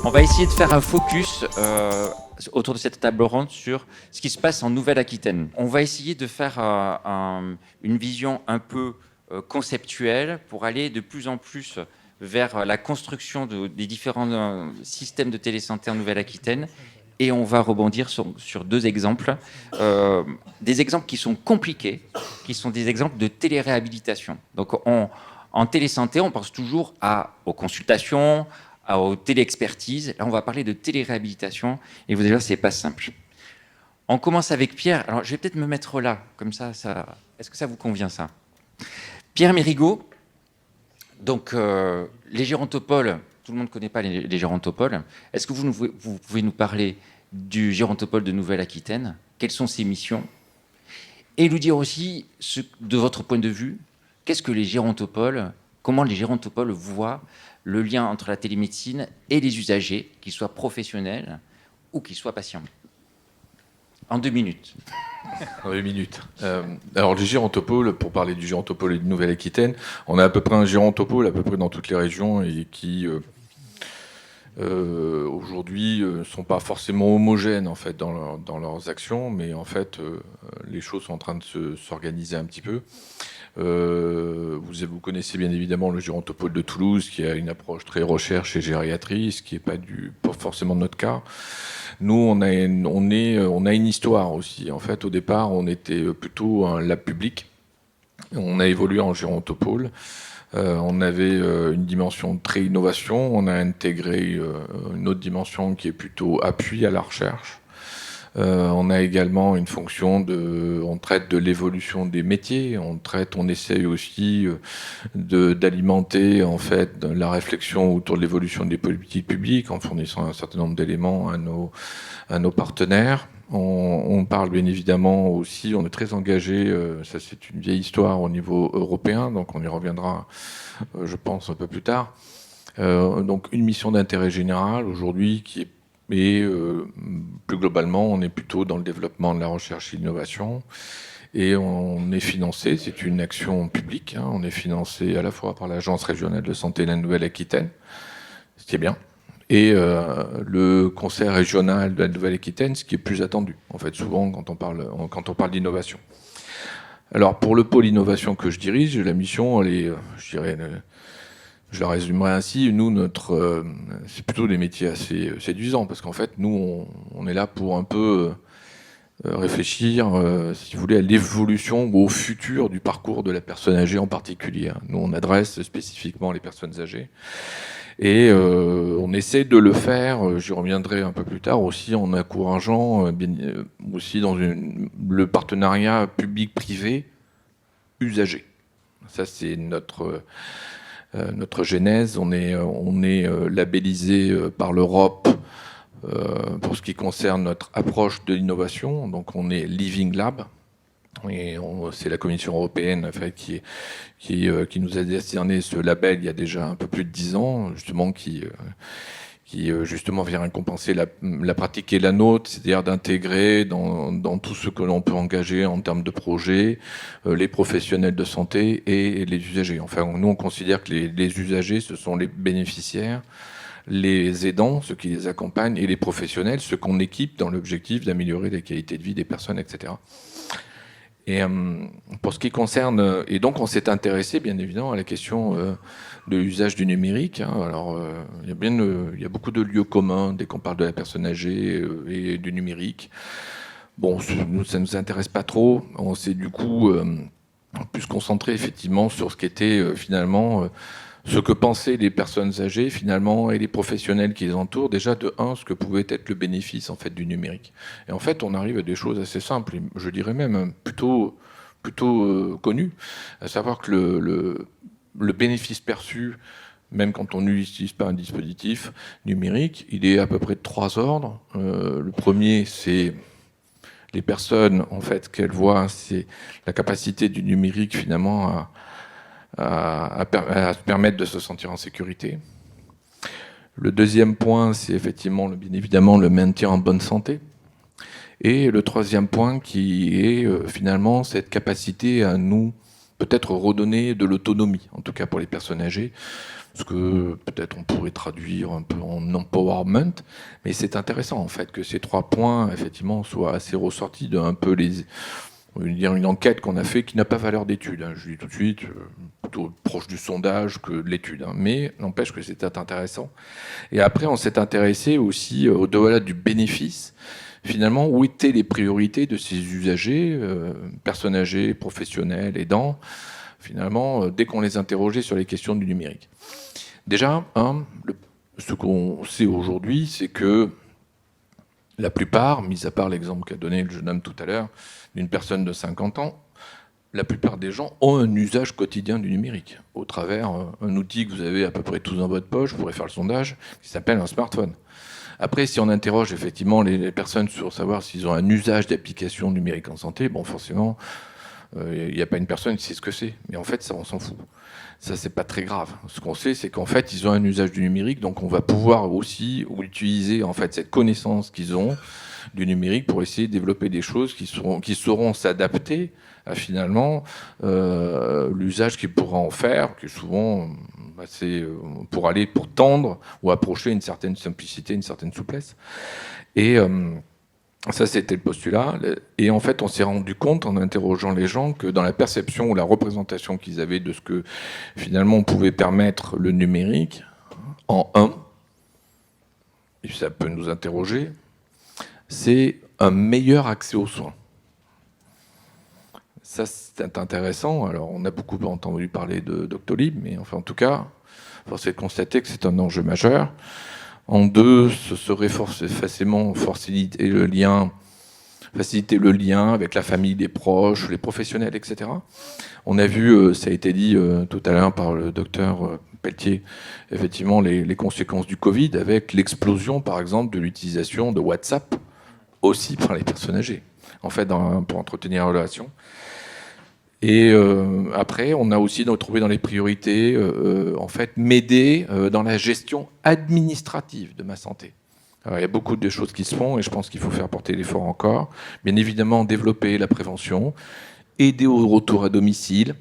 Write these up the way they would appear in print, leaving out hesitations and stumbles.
On va essayer de faire un focus autour de cette table ronde sur ce qui se passe en Nouvelle-Aquitaine. On va essayer de faire une vision un peu conceptuelle pour aller de plus en plus vers la construction des différents systèmes de télésanté en Nouvelle-Aquitaine. Et on va rebondir sur deux exemples, des exemples qui sont compliqués, qui sont des exemples de téléréhabilitation. Donc en télésanté, on pense toujours aux consultations, aux téléexpertises. Là, on va parler de téléréhabilitation et vous allez voir, c'est pas simple. On commence avec Pierre. Alors, je vais peut-être me mettre là, comme ça. Est-ce que ça vous convient, ça? Pierre Mérigot. Donc, les gérontopoles, tout le monde ne connaît pas les gérontopoles. Est-ce que vous pouvez nous parler du gérontopole de Nouvelle-Aquitaine? Quelles sont ses missions? Et nous dire aussi, de votre point de vue, qu'est-ce que les gérontopoles, comment les gérontopoles voient le lien entre la télémédecine et les usagers, qu'ils soient professionnels ou qu'ils soient patients. En 2 minutes. En 2 minutes. Alors, les gérontopoles, pour parler du gérontopole de Nouvelle-Aquitaine, on a à peu près un gérontopole à peu près dans toutes les régions et qui, aujourd'hui, ne sont pas forcément homogènes en fait, dans leurs actions, mais en fait, les choses sont en train de s'organiser un petit peu. Vous connaissez bien évidemment le gérontopole de Toulouse qui a une approche très recherche et gériatrie, ce qui n'est pas forcément notre cas. Nous, on a une histoire aussi. En fait, au départ, on était plutôt un lab public. On a évolué en gérontopole. On avait une dimension très innovation. On a intégré une autre dimension qui est plutôt appui à la recherche. On a également une fonction on traite de l'évolution des métiers, on essaye aussi d'alimenter en fait la réflexion autour de l'évolution des politiques publiques en fournissant un certain nombre d'éléments à nos partenaires. On parle bien évidemment aussi, on est très engagé, ça c'est une vieille histoire au niveau européen, donc on y reviendra, je pense, un peu plus tard. Donc une mission d'intérêt général aujourd'hui qui est plus globalement, on est plutôt dans le développement de la recherche et l'innovation. Et on est financé, c'est une action publique, hein, on est financé à la fois par l'Agence régionale de santé de la Nouvelle-Aquitaine, ce qui est bien, et le Conseil régional de la Nouvelle-Aquitaine, ce qui est plus attendu, en fait, souvent quand on parle d'innovation. Alors, pour le pôle innovation que je dirige, la mission, elle est, je la résumerai ainsi, nous, c'est plutôt des métiers assez séduisants, parce qu'en fait, nous, on est là pour un peu réfléchir, si vous voulez, à l'évolution ou au futur du parcours de la personne âgée en particulier. Nous, on adresse spécifiquement les personnes âgées, et on essaie de le faire, j'y reviendrai un peu plus tard, aussi en encourageant aussi dans le partenariat public-privé usagé. Ça, c'est notre genèse. On est labellisé par l'Europe pour ce qui concerne notre approche de l'innovation. Donc on est Living Lab. Et c'est la Commission européenne en fait, qui nous a décerné ce label il y a déjà un peu plus de 10 ans, justement, qui justement vient récompenser la pratique qui est la nôtre, c'est-à-dire d'intégrer dans tout ce que l'on peut engager en termes de projets, les professionnels de santé et les usagers. Enfin, nous, on considère que les usagers, ce sont les bénéficiaires, les aidants, ceux qui les accompagnent, et les professionnels, ceux qu'on équipe dans l'objectif d'améliorer la qualité de vie des personnes, etc. Et pour ce qui concerne, et donc on s'est intéressé bien évidemment à la question de l'usage du numérique. Hein. Alors il y a beaucoup de lieux communs dès qu'on parle de la personne âgée et du numérique. Bon, nous, ça nous intéresse pas trop. On s'est du coup plus concentré effectivement sur ce qu'était finalement ce que pensaient les personnes âgées finalement et les professionnels qui les entourent, déjà de ce que pouvait être le bénéfice en fait du numérique. Et en fait, on arrive à des choses assez simples, et je dirais même plutôt connues, à savoir que le bénéfice perçu, même quand on n'utilise pas un dispositif numérique, il est à peu près de 3 ordres. Le premier, c'est les personnes en fait qu'elles voient, c'est la capacité du numérique finalement à se permettre de se sentir en sécurité. Le deuxième point, c'est effectivement, bien évidemment, le maintien en bonne santé. Et le troisième point qui est finalement cette capacité à nous peut-être redonner de l'autonomie, en tout cas pour les personnes âgées, ce que peut-être on pourrait traduire un peu en empowerment, mais c'est intéressant en fait que ces 3 points effectivement soient assez ressortis de un peu on va dire une enquête qu'on a fait qui n'a pas valeur d'étude, hein, je dis tout de suite, plutôt proche du sondage que de l'étude, hein, mais n'empêche que c'était intéressant. Et après on s'est intéressé aussi au-delà du bénéfice, finalement où étaient les priorités de ces usagers, personnes âgées, professionnels, aidants, finalement dès qu'on les interrogeait sur les questions du numérique. Déjà, ce qu'on sait aujourd'hui, c'est que la plupart, mis à part l'exemple qu'a donné le jeune homme tout à l'heure, d'une personne de 50 ans, la plupart des gens ont un usage quotidien du numérique, au travers un outil que vous avez à peu près tous dans votre poche, vous pourrez faire le sondage, qui s'appelle un smartphone. Après, si on interroge effectivement les personnes sur savoir s'ils ont un usage d'application numérique en santé, bon, forcément, il n'y a pas une personne qui sait ce que c'est. Mais en fait, ça, on s'en fout. Ça, c'est pas très grave. Ce qu'on sait, c'est qu'en fait, ils ont un usage du numérique, donc on va pouvoir aussi utiliser en fait cette connaissance qu'ils ont du numérique pour essayer de développer des choses qui sauront s'adapter à finalement l'usage qu'ils pourront en faire, qui est souvent pour tendre ou approcher une certaine simplicité, une certaine souplesse. Et ça, c'était le postulat. Et en fait, on s'est rendu compte, en interrogeant les gens, que dans la perception ou la représentation qu'ils avaient de ce que, finalement, on pouvait permettre le numérique, et ça peut nous interroger, c'est un meilleur accès aux soins. Ça, c'est intéressant. Alors, on a beaucoup entendu parler de Doctolib, mais enfin, en tout cas, force est de constater que c'est un enjeu majeur. En 2, ce serait facilement faciliter le lien avec la famille, les proches, les professionnels, etc. On a vu, ça a été dit tout à l'heure par le docteur Pelletier, effectivement les conséquences du Covid avec l'explosion, par exemple, de l'utilisation de WhatsApp aussi par les personnes âgées, en fait, pour entretenir la relation. Et après, on a aussi trouvé dans les priorités, en fait, m'aider dans la gestion administrative de ma santé. Alors, il y a beaucoup de choses qui se font et je pense qu'il faut faire porter l'effort encore. Bien évidemment, développer la prévention, aider au retour à domicile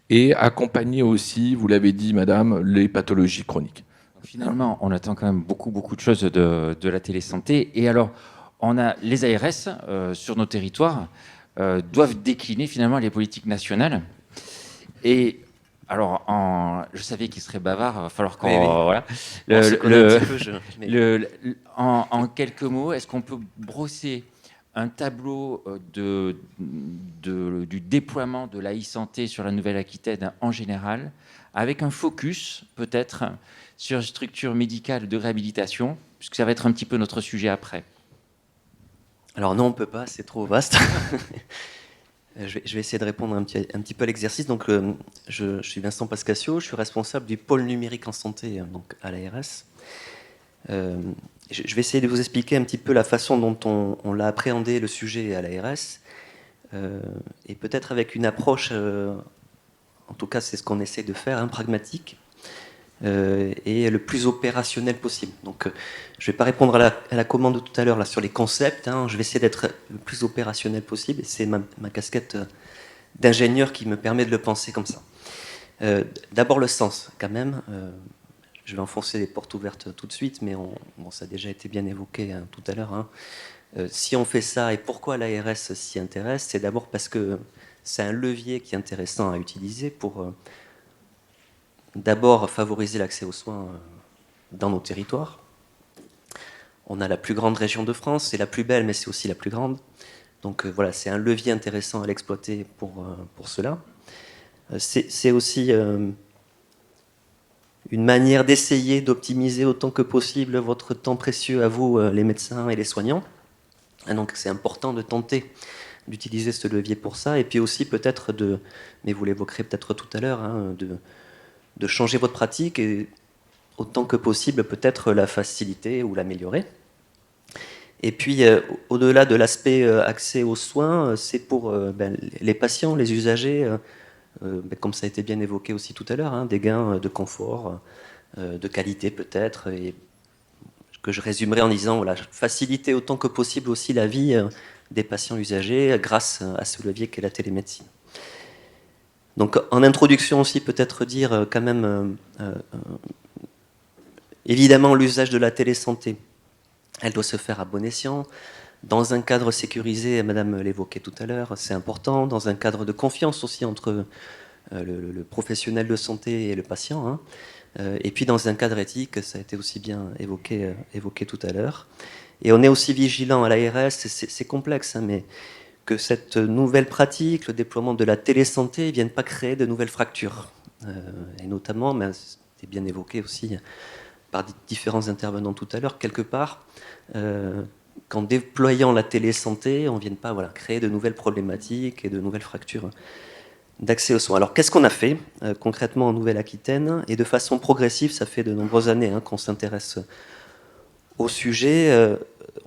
et accompagner aussi, vous l'avez dit, madame, les pathologies chroniques. Finalement, on attend quand même beaucoup de choses de la télésanté. Et alors, on a les ARS sur nos territoires doivent décliner finalement les politiques nationales. Et alors, je savais qu'il serait bavard, il va falloir qu'on... Oui. Voilà. En quelques mots, est-ce qu'on peut brosser un tableau du déploiement de la e-santé sur la Nouvelle-Aquitaine en général, avec un focus peut-être sur une structure médicale de réhabilitation, puisque ça va être un petit peu notre sujet après. Alors non, on ne peut pas, c'est trop vaste. Je vais essayer de répondre un petit peu à l'exercice. Donc, je suis Vincent Pascasio, je suis responsable du pôle numérique en santé donc à l'ARS. Je vais essayer de vous expliquer un petit peu la façon dont on l'a appréhendé le sujet à l'ARS, et peut-être avec une approche, en tout cas c'est ce qu'on essaie de faire, pragmatique, et le plus opérationnel possible. Donc, je ne vais pas répondre à la commande tout à l'heure là, sur les concepts. Je vais essayer d'être le plus opérationnel possible. Et c'est ma casquette d'ingénieur qui me permet de le penser comme ça. D'abord le sens, quand même. Je vais enfoncer les portes ouvertes tout de suite, mais ça a déjà été bien évoqué tout à l'heure. Si on fait ça, et pourquoi l'ARS s'y intéresse, c'est d'abord parce que c'est un levier qui est intéressant à utiliser pour... d'abord favoriser l'accès aux soins dans nos territoires. On a la plus grande région de France, c'est la plus belle, mais c'est aussi la plus grande. Donc voilà, c'est un levier intéressant à l'exploiter pour cela. C'est aussi une manière d'essayer d'optimiser autant que possible votre temps précieux à vous, les médecins et les soignants. Et donc c'est important de tenter d'utiliser ce levier pour ça, et puis aussi peut-être mais vous l'évoquerez peut-être tout à l'heure, de changer votre pratique et autant que possible peut-être la faciliter ou l'améliorer. Et puis au-delà de l'aspect accès aux soins, c'est pour les patients, les usagers, comme ça a été bien évoqué aussi tout à l'heure, des gains de confort, de qualité peut-être, et que je résumerai en disant voilà, faciliter autant que possible aussi la vie des patients usagers grâce à ce levier qu'est la télémédecine. Donc en introduction aussi, peut-être dire quand même, évidemment, l'usage de la télésanté, elle doit se faire à bon escient, dans un cadre sécurisé, Madame l'évoquait tout à l'heure, c'est important, dans un cadre de confiance aussi entre le professionnel de santé et le patient, hein. Et puis dans un cadre éthique, ça a été aussi bien évoqué tout à l'heure. Et on est aussi vigilant à l'ARS, c'est complexe, hein, mais que cette nouvelle pratique, le déploiement de la télésanté, ne vienne pas créer de nouvelles fractures. Et notamment, mais c'était bien évoqué aussi par différents intervenants tout à l'heure, quelque part, qu'en déployant la télésanté, on ne vienne pas créer de nouvelles problématiques et de nouvelles fractures d'accès aux soins. Alors qu'est-ce qu'on a fait concrètement en Nouvelle-Aquitaine? Et de façon progressive, ça fait de nombreuses années qu'on s'intéresse au sujet.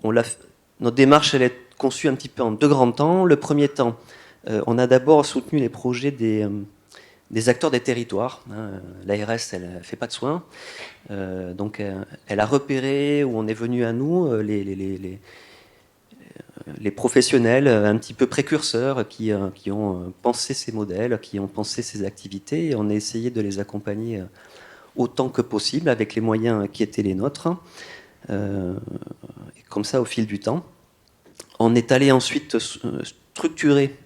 Notre démarche, elle est conçue un petit peu en deux grands temps. Le premier temps, on a d'abord soutenu les projets des acteurs des territoires. L'ARS, elle ne fait pas de soins. Donc elle a repéré, où on est venu à nous, les professionnels un petit peu précurseurs qui ont pensé ces modèles, qui ont pensé ces activités, et on a essayé de les accompagner autant que possible avec les moyens qui étaient les nôtres. Et comme ça, au fil du temps, on est allé ensuite structurer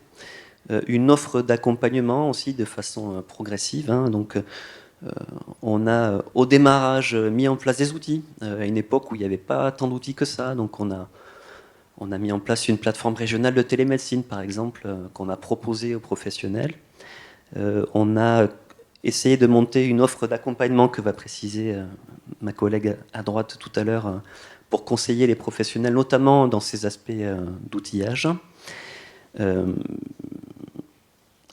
une offre d'accompagnement aussi de façon progressive. Donc, on a au démarrage mis en place des outils à une époque où il n'y avait pas tant d'outils que ça. Donc, on a mis en place une plateforme régionale de télémédecine, par exemple, qu'on a proposée aux professionnels. On a essayé de monter une offre d'accompagnement que va préciser ma collègue à droite tout à l'heure pour conseiller les professionnels, notamment dans ces aspects d'outillage.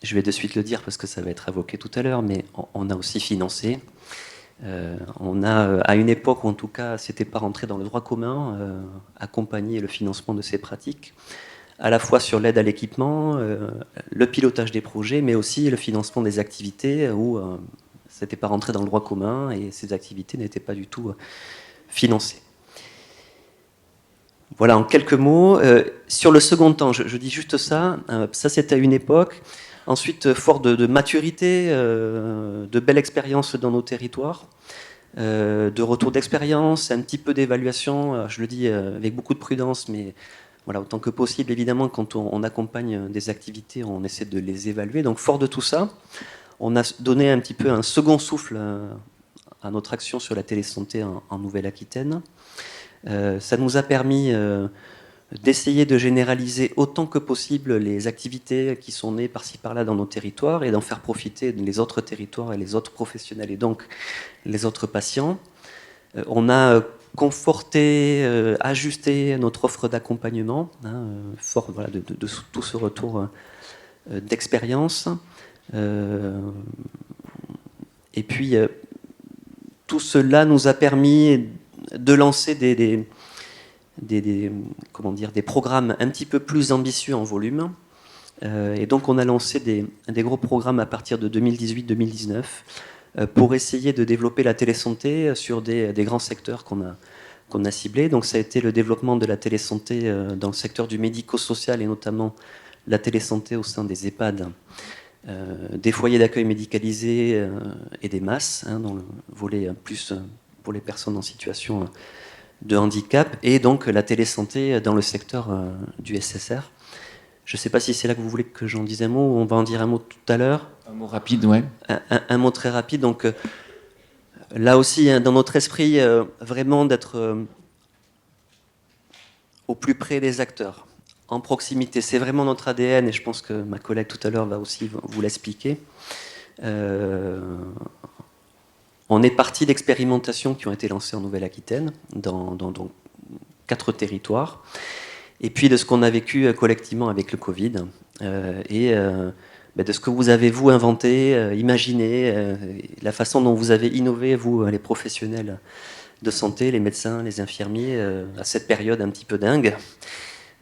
Je vais de suite le dire parce que ça va être évoqué tout à l'heure, mais on a aussi financé. On a, à une époque où en tout cas c'était pas rentré dans le droit commun, accompagné le financement de ces pratiques, à la fois sur l'aide à l'équipement, le pilotage des projets, mais aussi le financement des activités où c'était pas rentré dans le droit commun et ces activités n'étaient pas du tout financées. Voilà, en quelques mots. Sur le second temps, je dis juste ça. Ça, c'était à une époque. Ensuite, fort de maturité, de belles expériences dans nos territoires, de retour d'expérience, un petit peu d'évaluation. Je le dis avec beaucoup de prudence, mais voilà, autant que possible, évidemment, quand on accompagne des activités, on essaie de les évaluer. Donc, fort de tout ça, on a donné un petit peu un second souffle à notre action sur la télésanté en Nouvelle-Aquitaine. Ça nous a permis d'essayer de généraliser autant que possible les activités qui sont nées par-ci par-là dans nos territoires et d'en faire profiter les autres territoires et les autres professionnels et donc les autres patients. On a conforté, ajusté notre offre d'accompagnement, fort de tout ce retour d'expérience. Et puis, tout cela nous a permis de lancer des programmes un petit peu plus ambitieux en volume. Et donc on a lancé des gros programmes à partir de 2018-2019 pour essayer de développer la télésanté sur des grands secteurs qu'on a ciblés. Donc ça a été le développement de la télésanté dans le secteur du médico-social et notamment la télésanté au sein des EHPAD, des foyers d'accueil médicalisés et des MAS, dans le volet plus pour les personnes en situation de handicap, et donc la télésanté dans le secteur du SSR. Je ne sais pas si c'est là que vous voulez que j'en dise un mot, ou on va en dire un mot tout à l'heure. Un mot rapide, ouais. Un mot très rapide. Donc là aussi, dans notre esprit, vraiment d'être au plus près des acteurs, en proximité. C'est vraiment notre ADN, et je pense que ma collègue tout à l'heure va aussi vous l'expliquer. On est parti d'expérimentations qui ont été lancées en Nouvelle-Aquitaine, dans 4 territoires, et puis de ce qu'on a vécu collectivement avec le Covid, et de ce que vous avez, vous, inventé, imaginé, la façon dont vous avez innové, vous, les professionnels de santé, les médecins, les infirmiers, à cette période un petit peu dingue,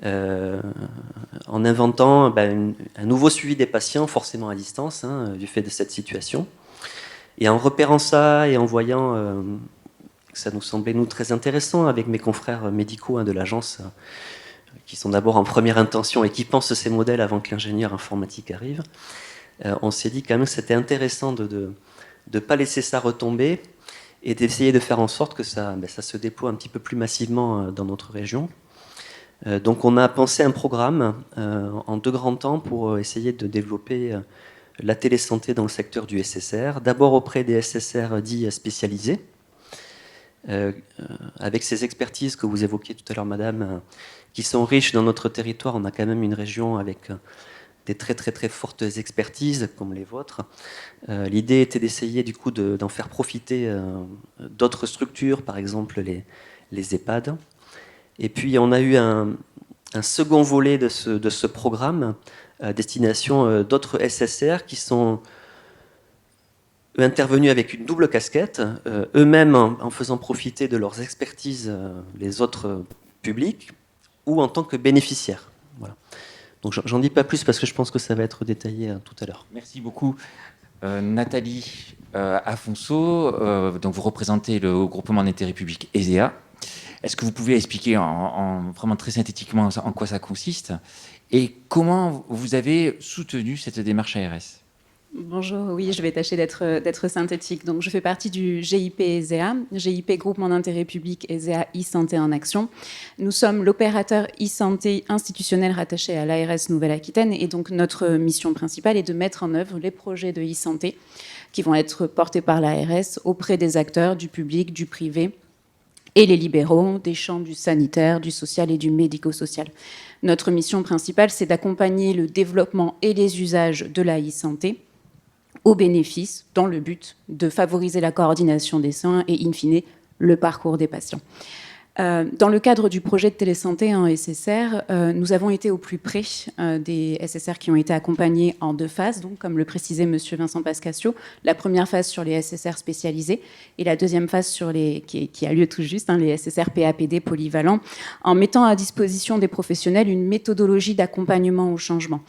en inventant un nouveau suivi des patients, forcément à distance, du fait de cette situation. Et en repérant ça et en voyant que ça nous semblait, nous, très intéressant avec mes confrères médicaux de l'agence, qui sont d'abord en première intention et qui pensent ces modèles avant que l'ingénieur informatique arrive, on s'est dit quand même que c'était intéressant de ne pas laisser ça retomber et d'essayer de faire en sorte que ça se déploie un petit peu plus massivement dans notre région. Donc on a pensé un programme en 2 grands temps pour essayer de développer la télésanté dans le secteur du SSR, d'abord auprès des SSR dits spécialisés, avec ces expertises que vous évoquiez tout à l'heure, madame, qui sont riches dans notre territoire. On a quand même une région avec des très très très fortes expertises comme les vôtres. L'idée était d'essayer du coup d'en faire profiter d'autres structures, par exemple les EHPAD. Et puis on a eu un second volet de ce programme à destination d'autres SSR qui sont intervenus avec une double casquette, eux-mêmes en faisant profiter de leurs expertises les autres publics, ou en tant que bénéficiaires. Voilà. Donc j'en dis pas plus parce que je pense que ça va être détaillé tout à l'heure. Merci beaucoup. Nathalie Afonso, donc vous représentez le groupement d'intérêt public ESEA. Est-ce que vous pouvez expliquer vraiment très synthétiquement en quoi ça consiste et comment vous avez soutenu cette démarche ARS ? Bonjour, oui, je vais tâcher d'être synthétique. Donc, je fais partie du GIP ESEA, GIP Groupement d'intérêt public ESEA e-santé en action. Nous sommes l'opérateur e-santé institutionnel rattaché à l'ARS Nouvelle-Aquitaine et donc notre mission principale est de mettre en œuvre les projets de e-santé qui vont être portés par l'ARS auprès des acteurs du public, du privé et les libéraux, des champs du sanitaire, du social et du médico-social. Notre mission principale, c'est d'accompagner le développement et les usages de la e-santé au bénéfice, dans le but de favoriser la coordination des soins et, in fine, le parcours des patients. Dans le cadre du projet de télésanté en SSR, nous avons été au plus près des SSR qui ont été accompagnés en 2 phases, donc, comme le précisait M. Vincent Pascasio. La première phase sur les SSR spécialisés et la deuxième phase sur qui a lieu tout juste, les SSR PAPD polyvalents, en mettant à disposition des professionnels une méthodologie d'accompagnement au changement.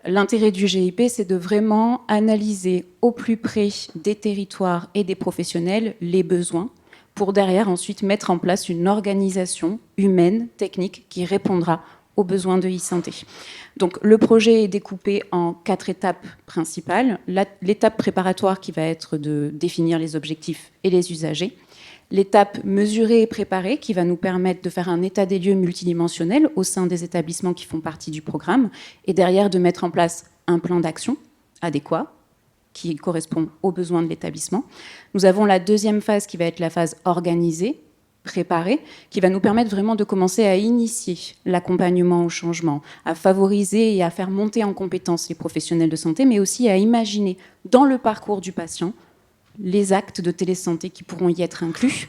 L'intérêt du GIP, c'est de vraiment analyser au plus près des territoires et des professionnels les besoins pour derrière ensuite mettre en place une organisation humaine, technique, qui répondra aux besoins de e-santé. Donc le projet est découpé en 4 étapes principales. L'étape préparatoire qui va être de définir les objectifs et les usagers. L'étape mesurée et préparée qui va nous permettre de faire un état des lieux multidimensionnel au sein des établissements qui font partie du programme et derrière de mettre en place un plan d'action adéquat qui correspond aux besoins de l'établissement. Nous avons la deuxième phase qui va être la phase organisée, préparée, qui va nous permettre vraiment de commencer à initier l'accompagnement au changement, à favoriser et à faire monter en compétence les professionnels de santé, mais aussi à imaginer dans le parcours du patient les actes de télésanté qui pourront y être inclus.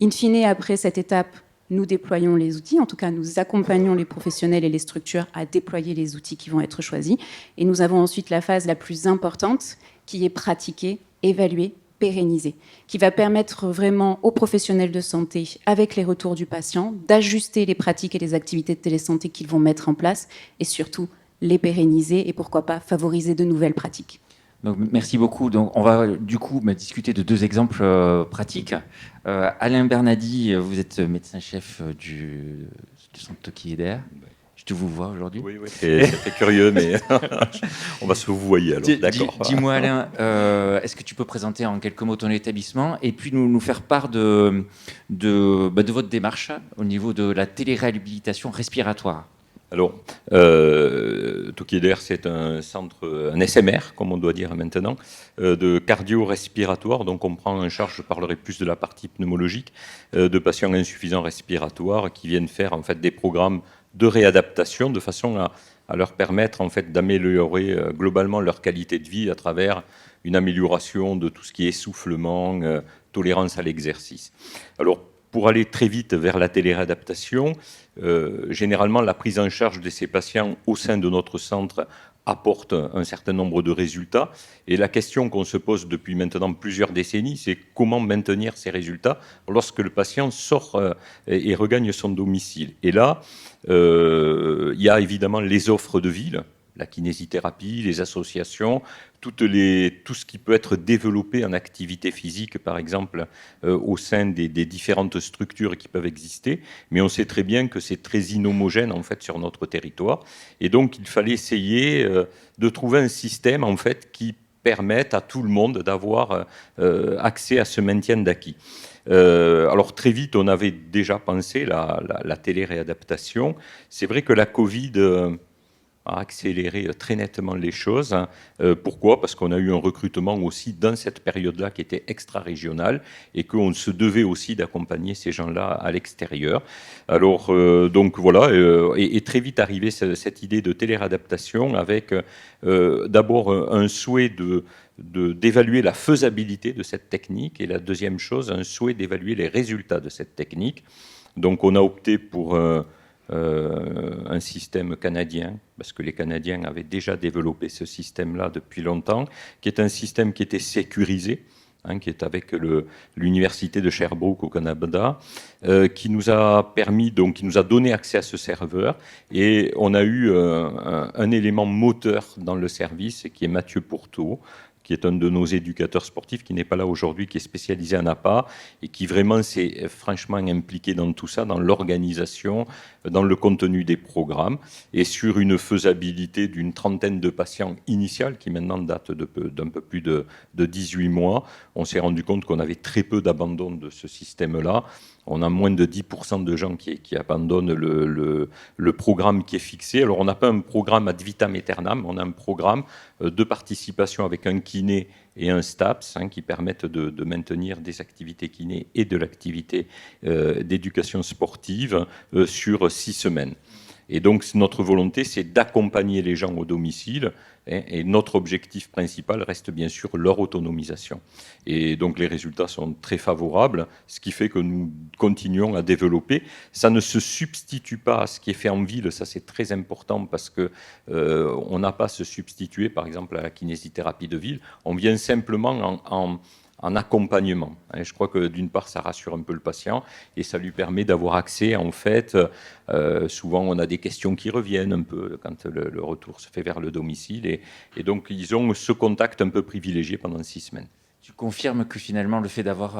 In fine, après cette étape, nous déployons les outils, en tout cas nous accompagnons les professionnels et les structures à déployer les outils qui vont être choisis. Et nous avons ensuite la phase la plus importante qui est pratiquée, évaluée, pérennisée, qui va permettre vraiment aux professionnels de santé, avec les retours du patient, d'ajuster les pratiques et les activités de télésanté qu'ils vont mettre en place et surtout les pérenniser et pourquoi pas favoriser de nouvelles pratiques. Donc, merci beaucoup. Donc, on va du coup discuter de 2 exemples pratiques. Alain Bernadi, vous êtes médecin-chef du centre Toki Eder. Je te vous vois aujourd'hui. Oui, c'est très curieux, mais on va se vous voyer alors. D'accord. Dis-moi Alain, est-ce que tu peux présenter en quelques mots ton établissement et puis nous faire part de votre démarche au niveau de la téléréhabilitation respiratoire? Alors, Toki Eder, c'est un centre, un SMR, comme on doit dire maintenant, de cardio-respiratoire. Donc, on prend en charge, je parlerai plus de la partie pneumologique, de patients insuffisants respiratoires qui viennent faire en fait des programmes de réadaptation de façon à leur permettre en fait d'améliorer globalement leur qualité de vie à travers une amélioration de tout ce qui est essoufflement, tolérance à l'exercice. Alors, pour aller très vite vers la téléréadaptation, généralement, la prise en charge de ces patients au sein de notre centre apporte un certain nombre de résultats. Et la question qu'on se pose depuis maintenant plusieurs décennies, c'est comment maintenir ces résultats lorsque le patient sort et regagne son domicile. Et là, il y a évidemment les offres de ville, la kinésithérapie, les associations, tout ce qui peut être développé en activité physique, par exemple, au sein des différentes structures qui peuvent exister. Mais on sait très bien que c'est très inhomogène, en fait, sur notre territoire. Et donc, il fallait essayer de trouver un système, en fait, qui permette à tout le monde d'avoir accès à ce maintien d'acquis. Alors très vite, on avait déjà pensé la télé-réadaptation. C'est vrai que la Covid a accéléré très nettement les choses. Pourquoi ? Parce qu'on a eu un recrutement aussi dans cette période-là qui était extra-régional et qu'on se devait aussi d'accompagner ces gens-là à l'extérieur. Alors, donc voilà, et très vite arrivée cette idée de télé-réadaptation avec d'abord un souhait d'évaluer la faisabilité de cette technique et la deuxième chose, un souhait d'évaluer les résultats de cette technique. Donc on a opté pour un système canadien, parce que les Canadiens avaient déjà développé ce système-là depuis longtemps, qui est un système qui était sécurisé, qui est avec l'université de Sherbrooke au Canada, qui nous a permis, donc qui nous a donné accès à ce serveur, et on a eu un élément moteur dans le service, qui est Mathieu Pourteau, qui est un de nos éducateurs sportifs, qui n'est pas là aujourd'hui, qui est spécialisé en APA, et qui vraiment s'est franchement impliqué dans tout ça, dans l'organisation, dans le contenu des programmes, et sur une faisabilité d'une trentaine de patients initiales, qui maintenant date d'un peu plus de 18 mois, on s'est rendu compte qu'on avait très peu d'abandon de ce système-là. On a moins de 10% de gens qui abandonnent le programme qui est fixé. Alors, on n'a pas un programme ad vitam aeternam, on a un programme de participation avec un kiné et un STAPS qui permettent de maintenir des activités kiné et de l'activité d'éducation sportive sur 6 semaines. Et donc, notre volonté, c'est d'accompagner les gens au domicile. Et notre objectif principal reste bien sûr leur autonomisation. Et donc, les résultats sont très favorables, ce qui fait que nous continuons à développer. Ça ne se substitue pas à ce qui est fait en ville. Ça, c'est très important parce qu'on n'a pas à se substituer, par exemple, à la kinésithérapie de ville. On vient simplement en accompagnement. Je crois que d'une part, ça rassure un peu le patient et ça lui permet d'avoir accès, en fait, souvent on a des questions qui reviennent un peu quand le retour se fait vers le domicile et donc ils ont ce contact un peu privilégié pendant 6 semaines. Tu confirmes que finalement le fait d'avoir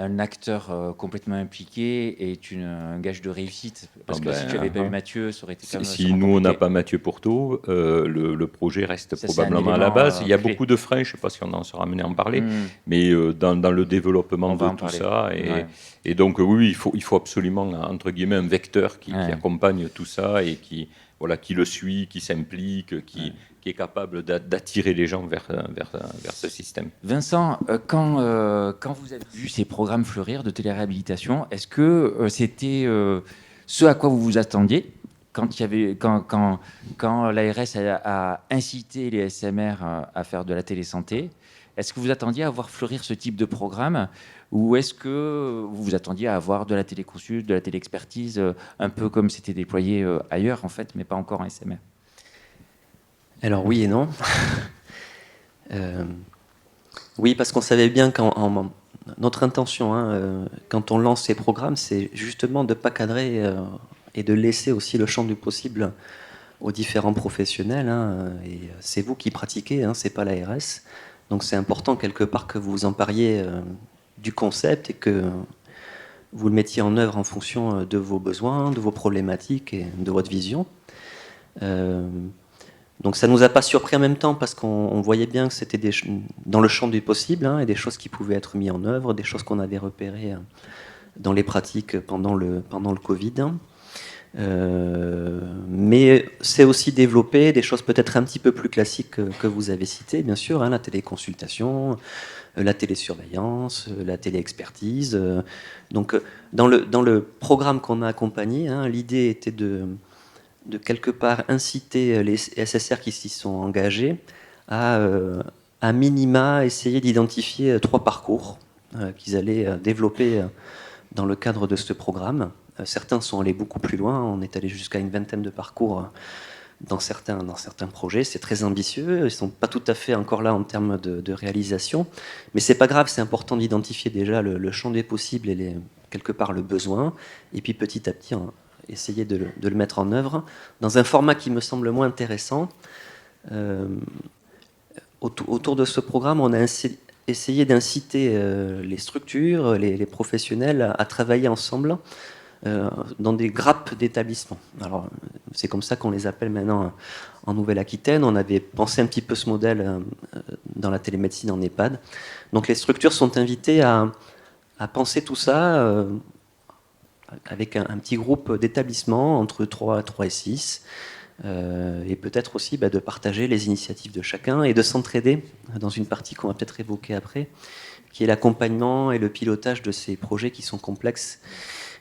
un acteur complètement impliqué est un gage de réussite. Parce que si tu n'avais pas eu Mathieu, ça aurait été quand même Si nous, on n'a pas Mathieu Pourteau, le projet reste probablement à la base. Il y a beaucoup de freins, je ne sais pas si on en sera amené à en parler, mais dans le développement de tout ça. Et donc, oui, il faut absolument, entre guillemets, un vecteur qui accompagne tout ça et qui le suit, qui s'implique, qui est capable d'attirer les gens vers ce système. Vincent, quand vous avez vu ces programmes fleurir de téléréhabilitation, est-ce que c'était ce à quoi vous vous attendiez quand l'ARS a incité les SMR à faire de la télésanté? Est-ce que vous attendiez à voir fleurir ce type de programme ou est-ce que vous vous attendiez à avoir de la téléconsulte, de la téléexpertise, un peu comme c'était déployé ailleurs en fait, mais pas encore en SMR? Alors oui et non. Oui, parce qu'on savait bien notre intention, quand on lance ces programmes, c'est justement de ne pas cadrer et de laisser aussi le champ du possible aux différents professionnels. Et c'est vous qui pratiquez, c'est pas l'ARS. Donc c'est important quelque part que vous vous empariez du concept et que vous le mettiez en œuvre en fonction de vos besoins, de vos problématiques et de votre vision. Donc ça ne nous a pas surpris en même temps parce qu'on voyait bien que c'était dans le champ du possible et des choses qui pouvaient être mises en œuvre, des choses qu'on avait repérées dans les pratiques pendant le Covid. Mais c'est aussi développer des choses peut-être un petit peu plus classiques que vous avez citées, bien sûr, la téléconsultation, la télésurveillance, la téléexpertise. Donc dans le programme qu'on a accompagné, l'idée était de quelque part inciter les SSR qui s'y sont engagés à minima essayer d'identifier 3 parcours qu'ils allaient développer dans le cadre de ce programme. Certains sont allés beaucoup plus loin, on est allé jusqu'à une 20aine de parcours dans certains projets. C'est très ambitieux, ils ne sont pas tout à fait encore là en termes de réalisation, mais c'est pas grave, c'est important d'identifier déjà le champ des possibles et quelque part le besoin, et puis petit à petit essayer de le mettre en œuvre dans un format qui me semble moins intéressant. Autour de ce programme, on a essayé d'inciter les structures, les professionnels à travailler ensemble dans des grappes d'établissements. Alors, c'est comme ça qu'on les appelle maintenant en Nouvelle-Aquitaine. On avait pensé un petit peu ce modèle dans la télémédecine en EHPAD. Donc, les structures sont invitées à penser tout ça avec un petit groupe d'établissements entre 3 et 6, et peut-être aussi de partager les initiatives de chacun et de s'entraider dans une partie qu'on va peut-être évoquer après, qui est l'accompagnement et le pilotage de ces projets qui sont complexes.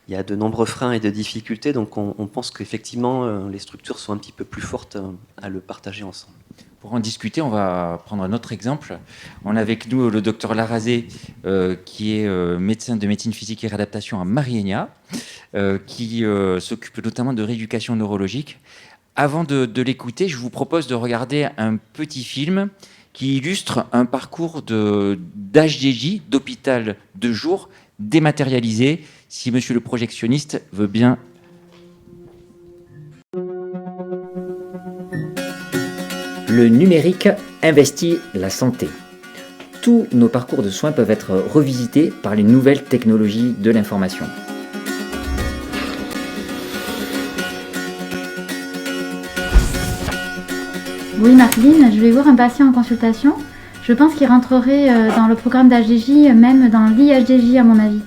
Il y a de nombreux freins et de difficultés, donc on pense qu'effectivement les structures sont un petit peu plus fortes à le partager ensemble. Pour en discuter, on va prendre un autre exemple. On a avec nous le docteur Larazé, qui est médecin de médecine physique et réadaptation à Mariegna, qui s'occupe notamment de rééducation neurologique. Avant de l'écouter, je vous propose de regarder un petit film qui illustre un parcours d'HDJ, d'hôpital de jour, dématérialisé, si monsieur le projectionniste veut bien. Le numérique investit la santé. Tous nos parcours de soins peuvent être revisités par les nouvelles technologies de l'information. Oui, Marceline, je vais voir un patient en consultation. Je pense qu'il rentrerait dans le programme d'HDJ, même dans l'IHDJ à mon avis.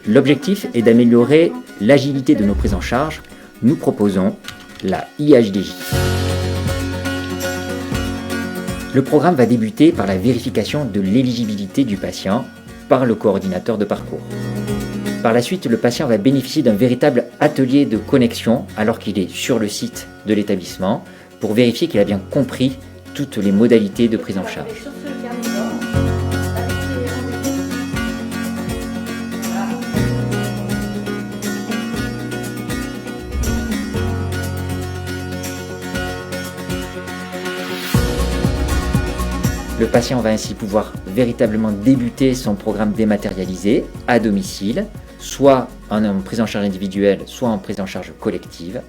L'objectif est d'améliorer l'agilité de nos prises en charge. Nous proposons la IHDJ. Le programme va débuter par la vérification de l'éligibilité du patient par le coordinateur de parcours. Par la suite, le patient va bénéficier d'un véritable atelier de connexion alors qu'il est sur le site de l'établissement pour vérifier qu'il a bien compris toutes les modalités de prise en charge. Le patient va ainsi pouvoir véritablement débuter son programme dématérialisé à domicile, soit en prise en charge individuelle, soit en prise en charge collective,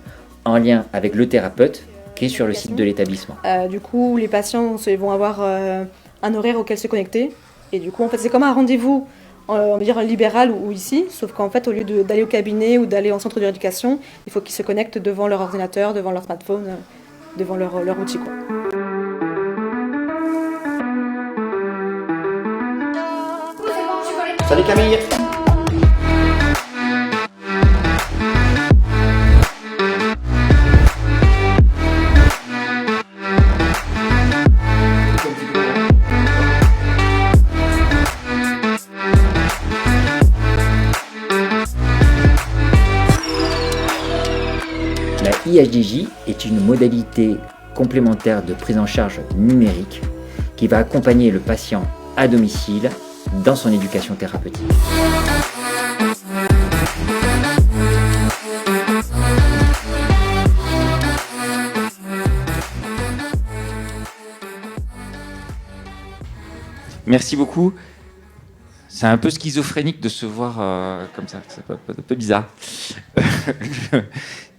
en lien avec le thérapeute qui est sur le site de l'établissement. Du coup, les patients vont avoir un horaire auquel se connecter. Et du coup, en fait, c'est comme un rendez-vous, on va dire libéral ou ici, sauf qu'en fait, au lieu d'aller au cabinet ou d'aller en centre de rééducation, il faut qu'ils se connectent devant leur ordinateur, devant leur smartphone, devant leur outil, quoi. Salut Camille. La IHDJ est une modalité complémentaire de prise en charge numérique qui va accompagner le patient à domicile dans son éducation thérapeutique. Merci beaucoup. C'est un peu schizophrénique de se voir comme ça, c'est un peu bizarre.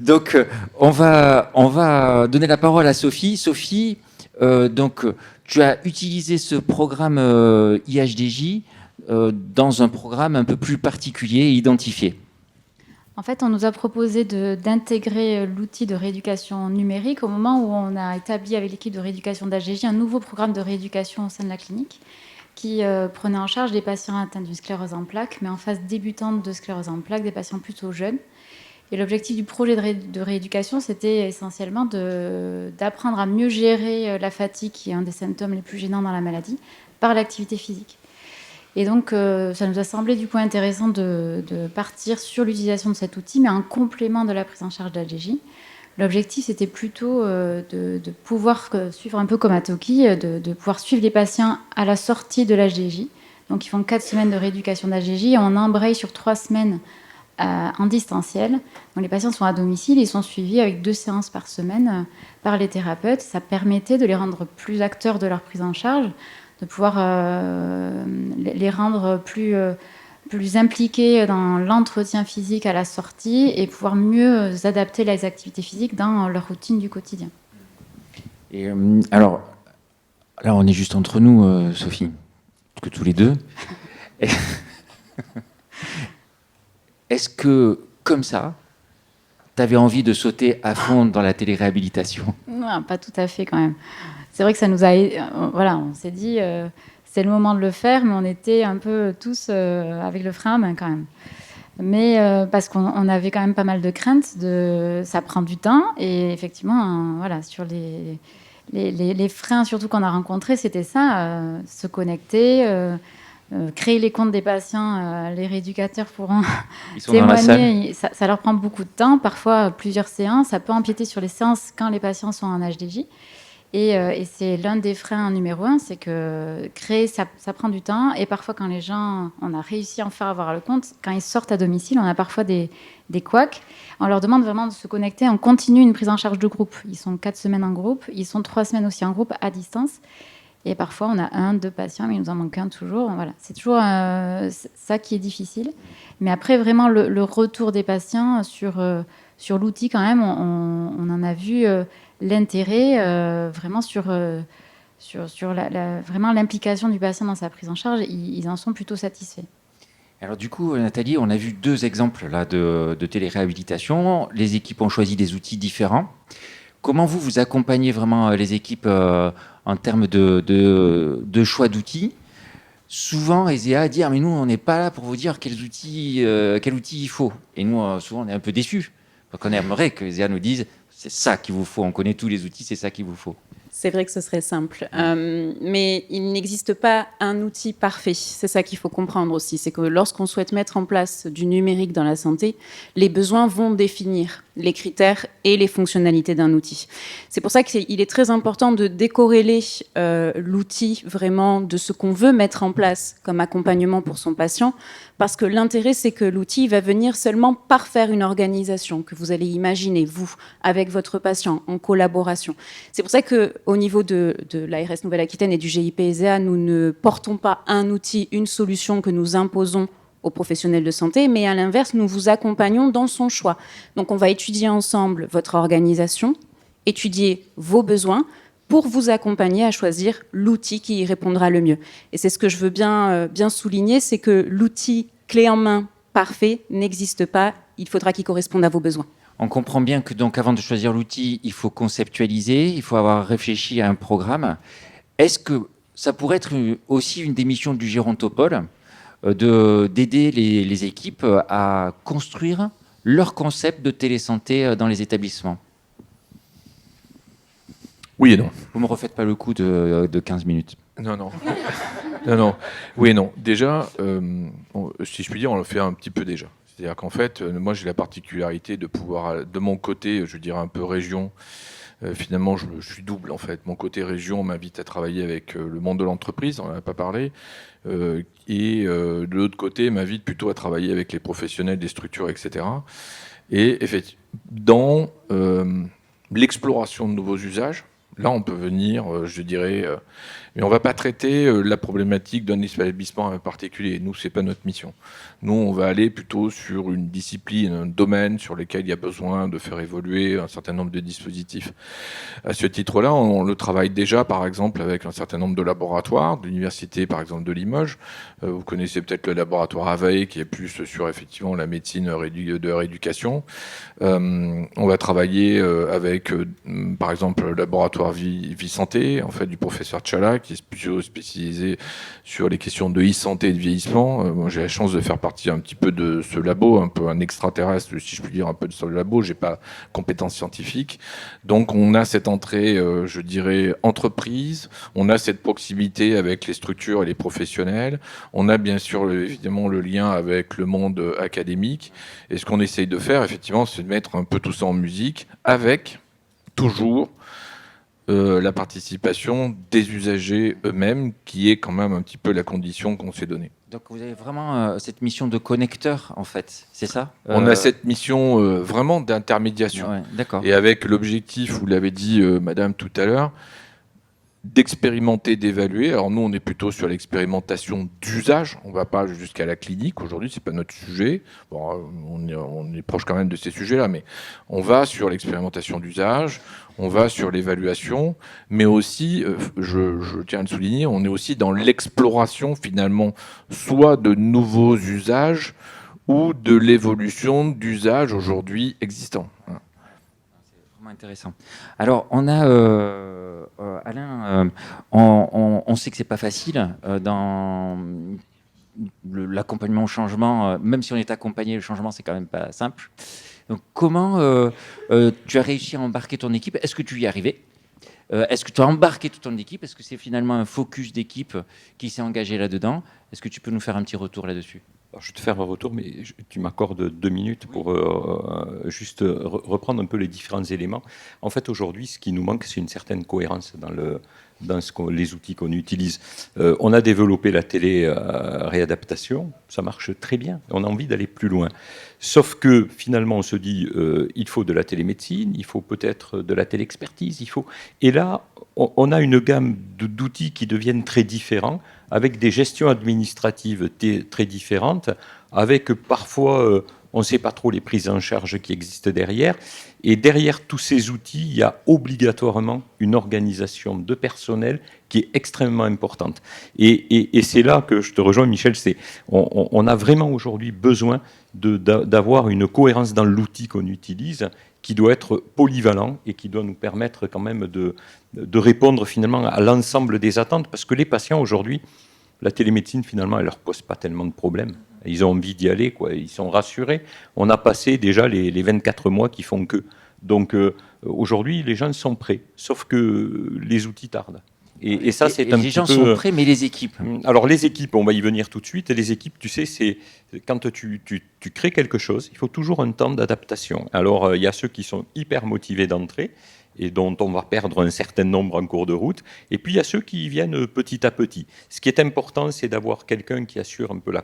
Donc, on va donner la parole à Sophie. Sophie, donc, tu as utilisé ce programme IHDJ dans un programme un peu plus particulier et identifié. En fait, on nous a proposé d'intégrer l'outil de rééducation numérique au moment où on a établi avec l'équipe de rééducation d'HDJ un nouveau programme de rééducation au sein de la clinique qui prenait en charge des patients atteints d'une sclérose en plaques, mais en phase débutante de sclérose en plaques, des patients plutôt jeunes. Et l'objectif du projet de rééducation, c'était essentiellement d'apprendre à mieux gérer la fatigue, qui est un des symptômes les plus gênants dans la maladie, par l'activité physique. Et donc, ça nous a semblé du coup intéressant de partir sur l'utilisation de cet outil, mais en complément de la prise en charge d'HDJ. L'objectif, c'était plutôt de pouvoir suivre un peu comme à Toki, de pouvoir suivre les patients à la sortie de l'HDJ. Donc, ils font 4 semaines de rééducation d'HDJ et on embraye sur 3 semaines en distanciel. Donc, les patients sont à domicile, ils sont suivis avec 2 séances par semaine par les thérapeutes. Ça permettait de les rendre plus acteurs de leur prise en charge, de pouvoir les rendre plus plus impliqués dans l'entretien physique à la sortie et pouvoir mieux adapter les activités physiques dans leur routine du quotidien. Et alors, là, on est juste entre nous, Sophie, que tous les deux. Est-ce que, comme ça, tu avais envie de sauter à fond dans la téléréhabilitation? Non, pas tout à fait quand même. C'est vrai que ça nous a... voilà, on s'est dit, c'est le moment de le faire, mais on était un peu tous avec le frein à main quand même. Mais parce qu'on avait quand même pas mal de craintes, ça prend du temps. Et effectivement, voilà, sur les freins surtout qu'on a rencontrés, c'était ça, se connecter, créer les comptes des patients, les rééducateurs pourront témoigner. Ça leur prend beaucoup de temps, parfois plusieurs séances. Ça peut empiéter sur les séances quand les patients sont en HDJ. Et c'est l'un des freins numéro 1, c'est que créer, ça prend du temps. Et parfois, quand les gens, on a réussi à en faire avoir le compte, quand ils sortent à domicile, on a parfois des couacs. On leur demande vraiment de se connecter. On continue une prise en charge de groupe. Ils sont 4 semaines en groupe. Ils sont 3 semaines aussi en groupe à distance. Et parfois, on a 1, 2 patients, mais il nous en manque un toujours. Voilà. C'est toujours ça qui est difficile. Mais après, vraiment, le retour des patients sur l'outil, quand même, on en a vu l'intérêt vraiment sur vraiment l'implication du patient dans sa prise en charge. Ils en sont plutôt satisfaits. Alors du coup, Nathalie, on a vu 2 exemples là, de téléréhabilitation. Les équipes ont choisi des outils différents. Comment vous accompagnez vraiment les équipes en termes de choix d'outils? Souvent, ESEA dit mais nous, on n'est pas là pour vous dire quel outil il faut. Et nous, souvent, on est un peu déçus. Donc on aimerait que ESEA nous dise c'est ça qu'il vous faut. On connaît tous les outils, c'est ça qu'il vous faut. C'est vrai que ce serait simple. Mais il n'existe pas un outil parfait. C'est ça qu'il faut comprendre aussi. C'est que lorsqu'on souhaite mettre en place du numérique dans la santé, les besoins vont définir les critères et les fonctionnalités d'un outil. C'est pour ça qu'il est très important de décorréler l'outil vraiment de ce qu'on veut mettre en place comme accompagnement pour son patient, parce que l'intérêt, c'est que l'outil va venir seulement parfaire une organisation que vous allez imaginer, vous, avec votre patient, en collaboration. C'est pour ça qu'au niveau de l'ARS Nouvelle-Aquitaine et du GIP ESEA, nous ne portons pas un outil, une solution que nous imposons aux professionnels de santé, mais à l'inverse, nous vous accompagnons dans son choix. Donc, on va étudier ensemble votre organisation, étudier vos besoins pour vous accompagner à choisir l'outil qui y répondra le mieux. Et c'est ce que je veux bien souligner, c'est que l'outil clé en main parfait n'existe pas. Il faudra qu'il corresponde à vos besoins. On comprend bien que donc, avant de choisir l'outil, il faut conceptualiser, il faut avoir réfléchi à un programme. Est-ce que ça pourrait être aussi une des missions du Gérontopole d'aider les équipes à construire leur concept de télésanté dans les établissements? Oui et non. Vous ne me refaites pas le coup de 15 minutes. Non. Oui et non. Déjà, si je puis dire, on le fait un petit peu déjà. C'est-à-dire qu'en fait, moi j'ai la particularité de pouvoir, de mon côté, je dirais un peu région, finalement je suis double en fait. Mon côté région m'invite à travailler avec le monde de l'entreprise, on n'en a pas parlé, et de l'autre côté m'invite plutôt à travailler avec les professionnels des structures, etc. Et effectivement, dans l'exploration de nouveaux usages, là on peut venir, je dirais... mais on ne va pas traiter la problématique d'un établissement en particulier. Nous, ce n'est pas notre mission. Nous, on va aller plutôt sur une discipline, un domaine sur lequel il y a besoin de faire évoluer un certain nombre de dispositifs. À ce titre-là, on le travaille déjà, par exemple, avec un certain nombre de laboratoires, de l'université, par exemple, de Limoges. Vous connaissez peut-être le laboratoire Aveille, qui est plus sur, effectivement, la médecine de rééducation. On va travailler avec, par exemple, le laboratoire Vie Santé, en fait, du professeur Tchala, qui est plutôt spécialisé sur les questions de e-santé et de vieillissement. Moi, j'ai la chance de faire partie un petit peu de ce labo, un peu un extraterrestre, si je puis dire, un peu de ce labo. J'ai pas compétences scientifiques. Donc, on a cette entrée, je dirais, entreprise. On a cette proximité avec les structures et les professionnels. On a bien sûr, évidemment, le lien avec le monde académique. Et ce qu'on essaye de faire, effectivement, c'est de mettre un peu tout ça en musique avec, toujours, la participation des usagers eux-mêmes, qui est quand même un petit peu la condition qu'on s'est donnée. Donc vous avez vraiment cette mission de connecteur, en fait, c'est ça? On a cette mission vraiment d'intermédiation. Ouais, d'accord. Et avec l'objectif, vous l'avez dit, madame, tout à l'heure, d'expérimenter, d'évaluer. Alors nous, on est plutôt sur l'expérimentation d'usage. On ne va pas jusqu'à la clinique. Aujourd'hui, c'est pas notre sujet. Bon, on est proche quand même de ces sujets-là, mais on va sur l'expérimentation d'usage, on va sur l'évaluation, mais aussi, je tiens à le souligner, on est aussi dans l'exploration finalement, soit de nouveaux usages ou de l'évolution d'usages aujourd'hui existants. Intéressant. Alors, on a, Alain, on sait que c'est pas facile dans l'accompagnement au changement, même si on est accompagné, le changement, c'est quand même pas simple. Donc, comment tu as réussi à embarquer ton équipe? Est-ce que tu y es arrivé? Est-ce que tu as embarqué toute ton équipe? Est-ce que c'est finalement un focus d'équipe qui s'est engagé là-dedans? Est-ce que tu peux nous faire un petit retour là-dessus? Alors, je vais te faire un retour, mais tu m'accordes 2 minutes pour juste reprendre un peu les différents éléments. En fait, aujourd'hui, ce qui nous manque, c'est une certaine cohérence dans les outils qu'on utilise. On a développé la télé-réadaptation, ça marche très bien, on a envie d'aller plus loin. Sauf que finalement, on se dit, il faut de la télémédecine, il faut peut-être de la téléexpertise, Et là, on a une gamme d'outils qui deviennent très différents, avec des gestions administratives très différentes, avec parfois, on ne sait pas trop les prises en charge qui existent derrière. Et derrière tous ces outils, il y a obligatoirement une organisation de personnel qui est extrêmement importante. Et c'est là que je te rejoins, Michel, on a vraiment aujourd'hui besoin d'avoir une cohérence dans l'outil qu'on utilise, qui doit être polyvalent et qui doit nous permettre quand même de répondre finalement à l'ensemble des attentes, parce que les patients aujourd'hui, la télémédecine finalement, elle leur pose pas tellement de problèmes. Ils ont envie d'y aller, quoi. Ils sont rassurés. On a passé déjà les 24 mois qui font que. Donc aujourd'hui, les gens sont prêts, sauf que les outils tardent. Et ça, c'est un petit peu... Les gens sont prêts, mais les équipes. Alors les équipes, on va y venir tout de suite. Et les équipes, tu sais, c'est quand tu crées quelque chose, il faut toujours un temps d'adaptation. Alors il y a ceux qui sont hyper motivés d'entrée et dont on va perdre un certain nombre en cours de route. Et puis, il y a ceux qui viennent petit à petit. Ce qui est important, c'est d'avoir quelqu'un qui assure un peu la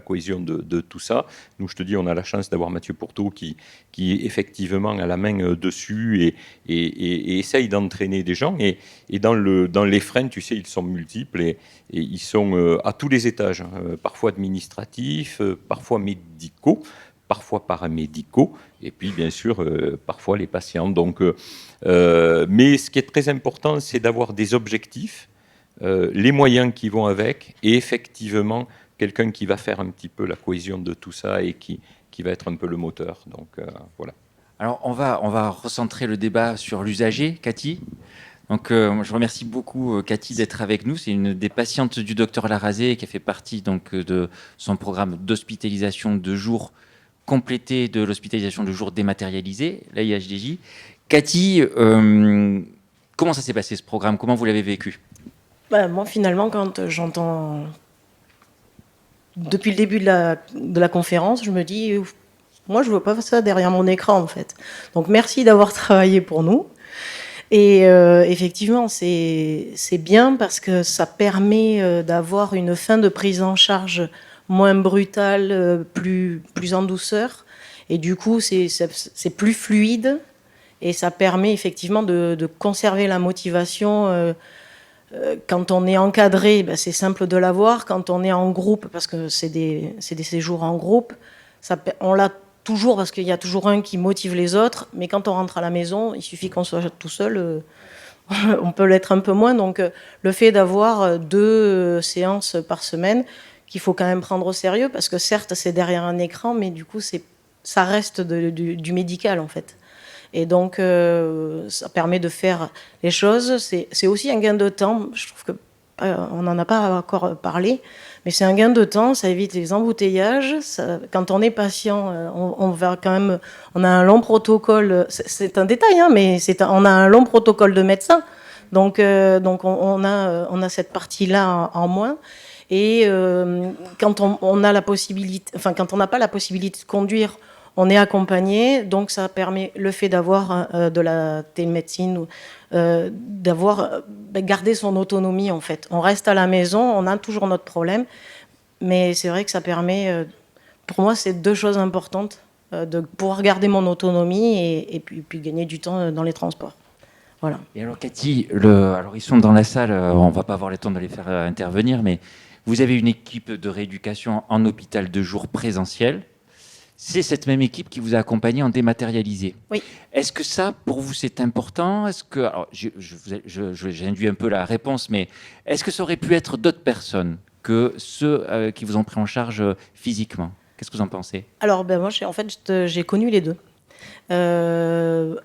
cohésion de tout ça. Nous, je te dis, on a la chance d'avoir Mathieu Pourteau qui effectivement a la main dessus et essaye d'entraîner des gens. Et dans les freins, tu sais, ils sont multiples et ils sont à tous les étages, parfois administratifs, parfois médicaux, parfois paramédicaux, et puis bien sûr parfois les patients. Donc, mais ce qui est très important, c'est d'avoir des objectifs, les moyens qui vont avec, et effectivement quelqu'un qui va faire un petit peu la cohésion de tout ça et qui va être un peu le moteur. Donc voilà. Alors on va recentrer le débat sur l'usager, Cathy. Donc, je remercie beaucoup Cathy d'être avec nous. C'est une des patientes du docteur Larazé qui a fait partie donc de son programme d'hospitalisation de jour complété de l'hospitalisation de jour dématérialisée, la IHDJ. Cathy, comment ça s'est passé ce programme? Comment vous l'avez vécu? Moi, finalement, quand j'entends depuis le début de la conférence, je me dis, moi, je ne veux pas ça derrière mon écran, en fait. Donc, merci d'avoir travaillé pour nous. Et effectivement, c'est bien parce que ça permet d'avoir une fin de prise en charge moins brutale, plus en douceur. Et du coup, c'est plus fluide et ça permet effectivement de conserver la motivation. Quand on est encadré, c'est simple de l'avoir. Quand on est en groupe, parce que c'est des séjours en groupe, on l'a toujours parce qu'il y a toujours un qui motive les autres. Mais quand on rentre à la maison, il suffit qu'on soit tout seul. On peut l'être un peu moins. Donc, le fait d'avoir 2 séances par semaine, qu'il faut quand même prendre au sérieux, parce que certes, c'est derrière un écran, mais du coup, ça reste du médical, en fait. Et donc, ça permet de faire les choses. C'est aussi un gain de temps. Je trouve qu'on n'en a pas encore parlé, mais c'est un gain de temps. Ça évite les embouteillages. Quand on est patient, on a un long protocole. C'est un détail, hein, mais on a un long protocole de médecin. Donc on a cette partie-là en moins. Et quand on a la possibilité, quand on n'a pas la possibilité de conduire, on est accompagné, donc ça permet le fait d'avoir de la télémédecine, d'avoir gardé son autonomie en fait. On reste à la maison, on a toujours notre problème, mais c'est vrai que ça permet, pour moi, c'est 2 choses importantes, de pouvoir garder mon autonomie et puis gagner du temps dans les transports. Voilà. Et alors Cathy, alors ils sont dans la salle, on va pas avoir le temps de les faire intervenir, mais vous avez une équipe de rééducation en hôpital de jour présentiel. C'est cette même équipe qui vous a accompagné en dématérialisé. Oui. Est-ce que ça, pour vous, c'est important? Est-ce que, alors, j'induis un peu la réponse, mais est-ce que ça aurait pu être d'autres personnes que ceux qui vous ont pris en charge physiquement? Qu'est-ce que vous en pensez? Alors, moi, j'ai connu les deux. Alors,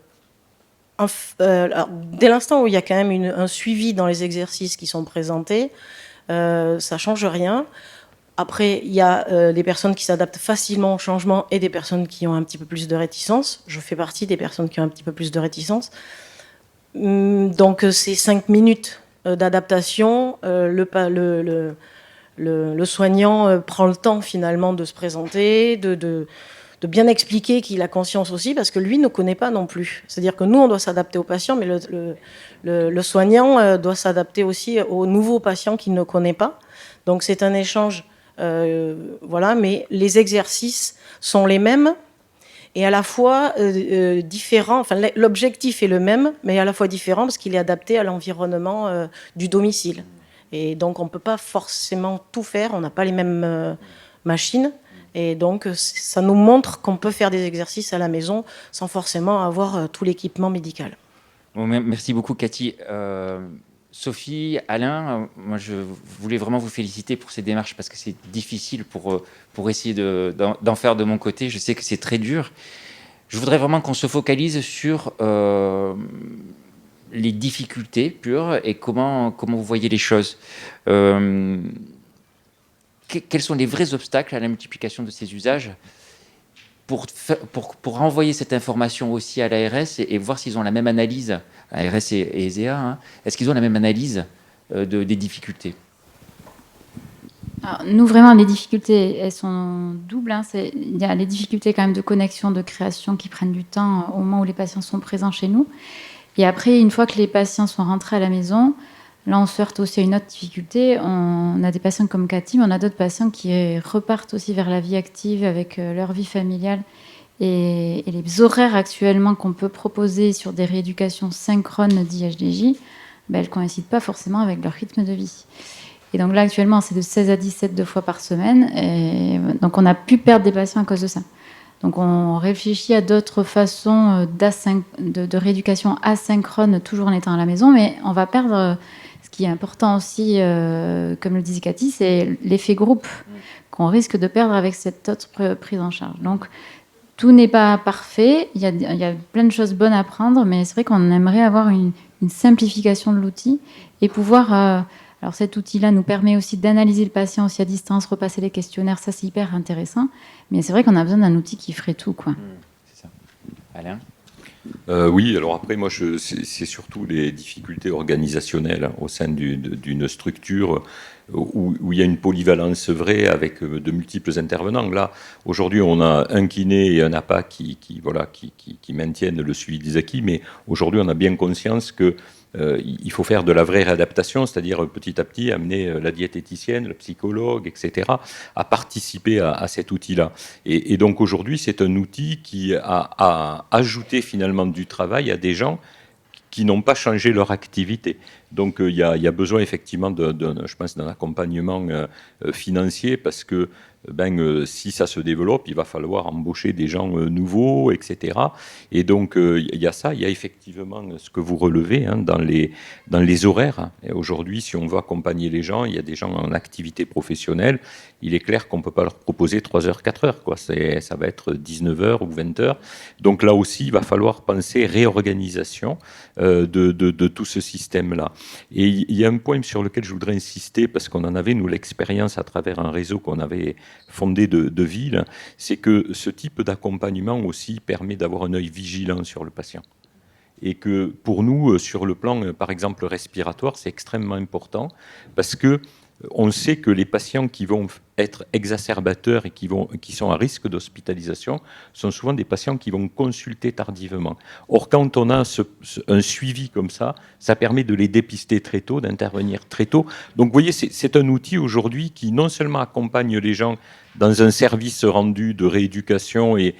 dès l'instant où il y a quand même un suivi dans les exercices qui sont présentés, ça change rien. Après, il y a des personnes qui s'adaptent facilement au changement et des personnes qui ont un petit peu plus de réticence. Je fais partie des personnes qui ont un petit peu plus de réticence. Donc, c'est 5 minutes d'adaptation. Le soignant prend le temps finalement de se présenter, de bien expliquer qu'il a conscience aussi, parce que lui ne connaît pas non plus. C'est-à-dire que nous, on doit s'adapter aux patients, mais le soignant doit s'adapter aussi aux nouveaux patients qu'il ne connaît pas. Donc, c'est un échange. Voilà, mais les exercices sont les mêmes et à la fois différents. Enfin, l'objectif est le même, mais à la fois différent parce qu'il est adapté à l'environnement du domicile. Et donc, on ne peut pas forcément tout faire. On n'a pas les mêmes machines. Et donc, ça nous montre qu'on peut faire des exercices à la maison sans forcément avoir tout l'équipement médical. Bon, merci beaucoup, Cathy. Sophie, Alain, moi je voulais vraiment vous féliciter pour ces démarches parce que c'est difficile pour essayer d'en faire de mon côté. Je sais que c'est très dur. Je voudrais vraiment qu'on se focalise sur les difficultés pures et comment vous voyez les choses. Quels sont les vrais obstacles à la multiplication de ces usages pour envoyer cette information aussi à l'ARS et voir s'ils ont la même analyse, ARS et ESEA, hein, est-ce qu'ils ont la même analyse des difficultés? Alors, nous, vraiment, les difficultés, elles sont doubles. Il y a les difficultés quand même de connexion, de création qui prennent du temps au moment où les patients sont présents chez nous. Et après, une fois que les patients sont rentrés à la maison, là, on se heurte aussi à une autre difficulté. On a des patients comme Cathy, mais on a d'autres patients qui repartent aussi vers la vie active avec leur vie familiale. Et les horaires actuellement qu'on peut proposer sur des rééducations synchrones d'IHDJ, elles ne coïncident pas forcément avec leur rythme de vie. Et donc là, actuellement, c'est de 16 à 17 2 fois par semaine. Et donc, on a pu perdre des patients à cause de ça. Donc, on réfléchit à d'autres façons de rééducation asynchrone, toujours en étant à la maison, mais on va perdre... Ce qui est important aussi, comme le disait Cathy, c'est l'effet groupe qu'on risque de perdre avec cette autre prise en charge. Donc, tout n'est pas parfait. Il y a plein de choses bonnes à prendre, mais c'est vrai qu'on aimerait avoir une simplification de l'outil et pouvoir... alors, cet outil-là nous permet aussi d'analyser le patient aussi à distance, repasser les questionnaires. Ça, c'est hyper intéressant. Mais c'est vrai qu'on a besoin d'un outil qui ferait tout, quoi. C'est ça. Alain ? Oui, alors après, moi, c'est surtout les difficultés organisationnelles au sein d'une structure où il y a une polyvalence vraie avec de multiples intervenants. Là, aujourd'hui, on a un kiné et un APA qui maintiennent le suivi des acquis, mais aujourd'hui, on a bien conscience que il faut faire de la vraie réadaptation, c'est-à-dire petit à petit amener la diététicienne, le psychologue, etc., à participer à cet outil-là. Et donc aujourd'hui, c'est un outil qui a ajouté finalement du travail à des gens qui n'ont pas changé leur activité. Donc il y a besoin effectivement, je pense, d'un accompagnement financier parce que si ça se développe, il va falloir embaucher des gens nouveaux, etc. Et donc, il y a ça. Il y a effectivement ce que vous relevez dans les horaires. Et aujourd'hui, si on veut accompagner les gens, il y a des gens en activité professionnelle. Il est clair qu'on ne peut pas leur proposer 3 heures, 4 heures. Ça va être 19 heures ou 20 heures. Donc là aussi, il va falloir penser réorganisation de tout ce système-là. Et il y a un point sur lequel je voudrais insister, parce qu'on en avait, nous, l'expérience à travers un réseau qu'on avait fondé de villes, c'est que ce type d'accompagnement aussi permet d'avoir un œil vigilant sur le patient. Et que pour nous, sur le plan, par exemple, respiratoire, c'est extrêmement important, parce que on sait que les patients qui vont être exacerbateurs et qui sont à risque d'hospitalisation sont souvent des patients qui vont consulter tardivement. Or, quand on a un suivi comme ça permet de les dépister très tôt, d'intervenir très tôt. Donc, vous voyez, c'est un outil aujourd'hui qui non seulement accompagne les gens dans un service rendu de rééducation et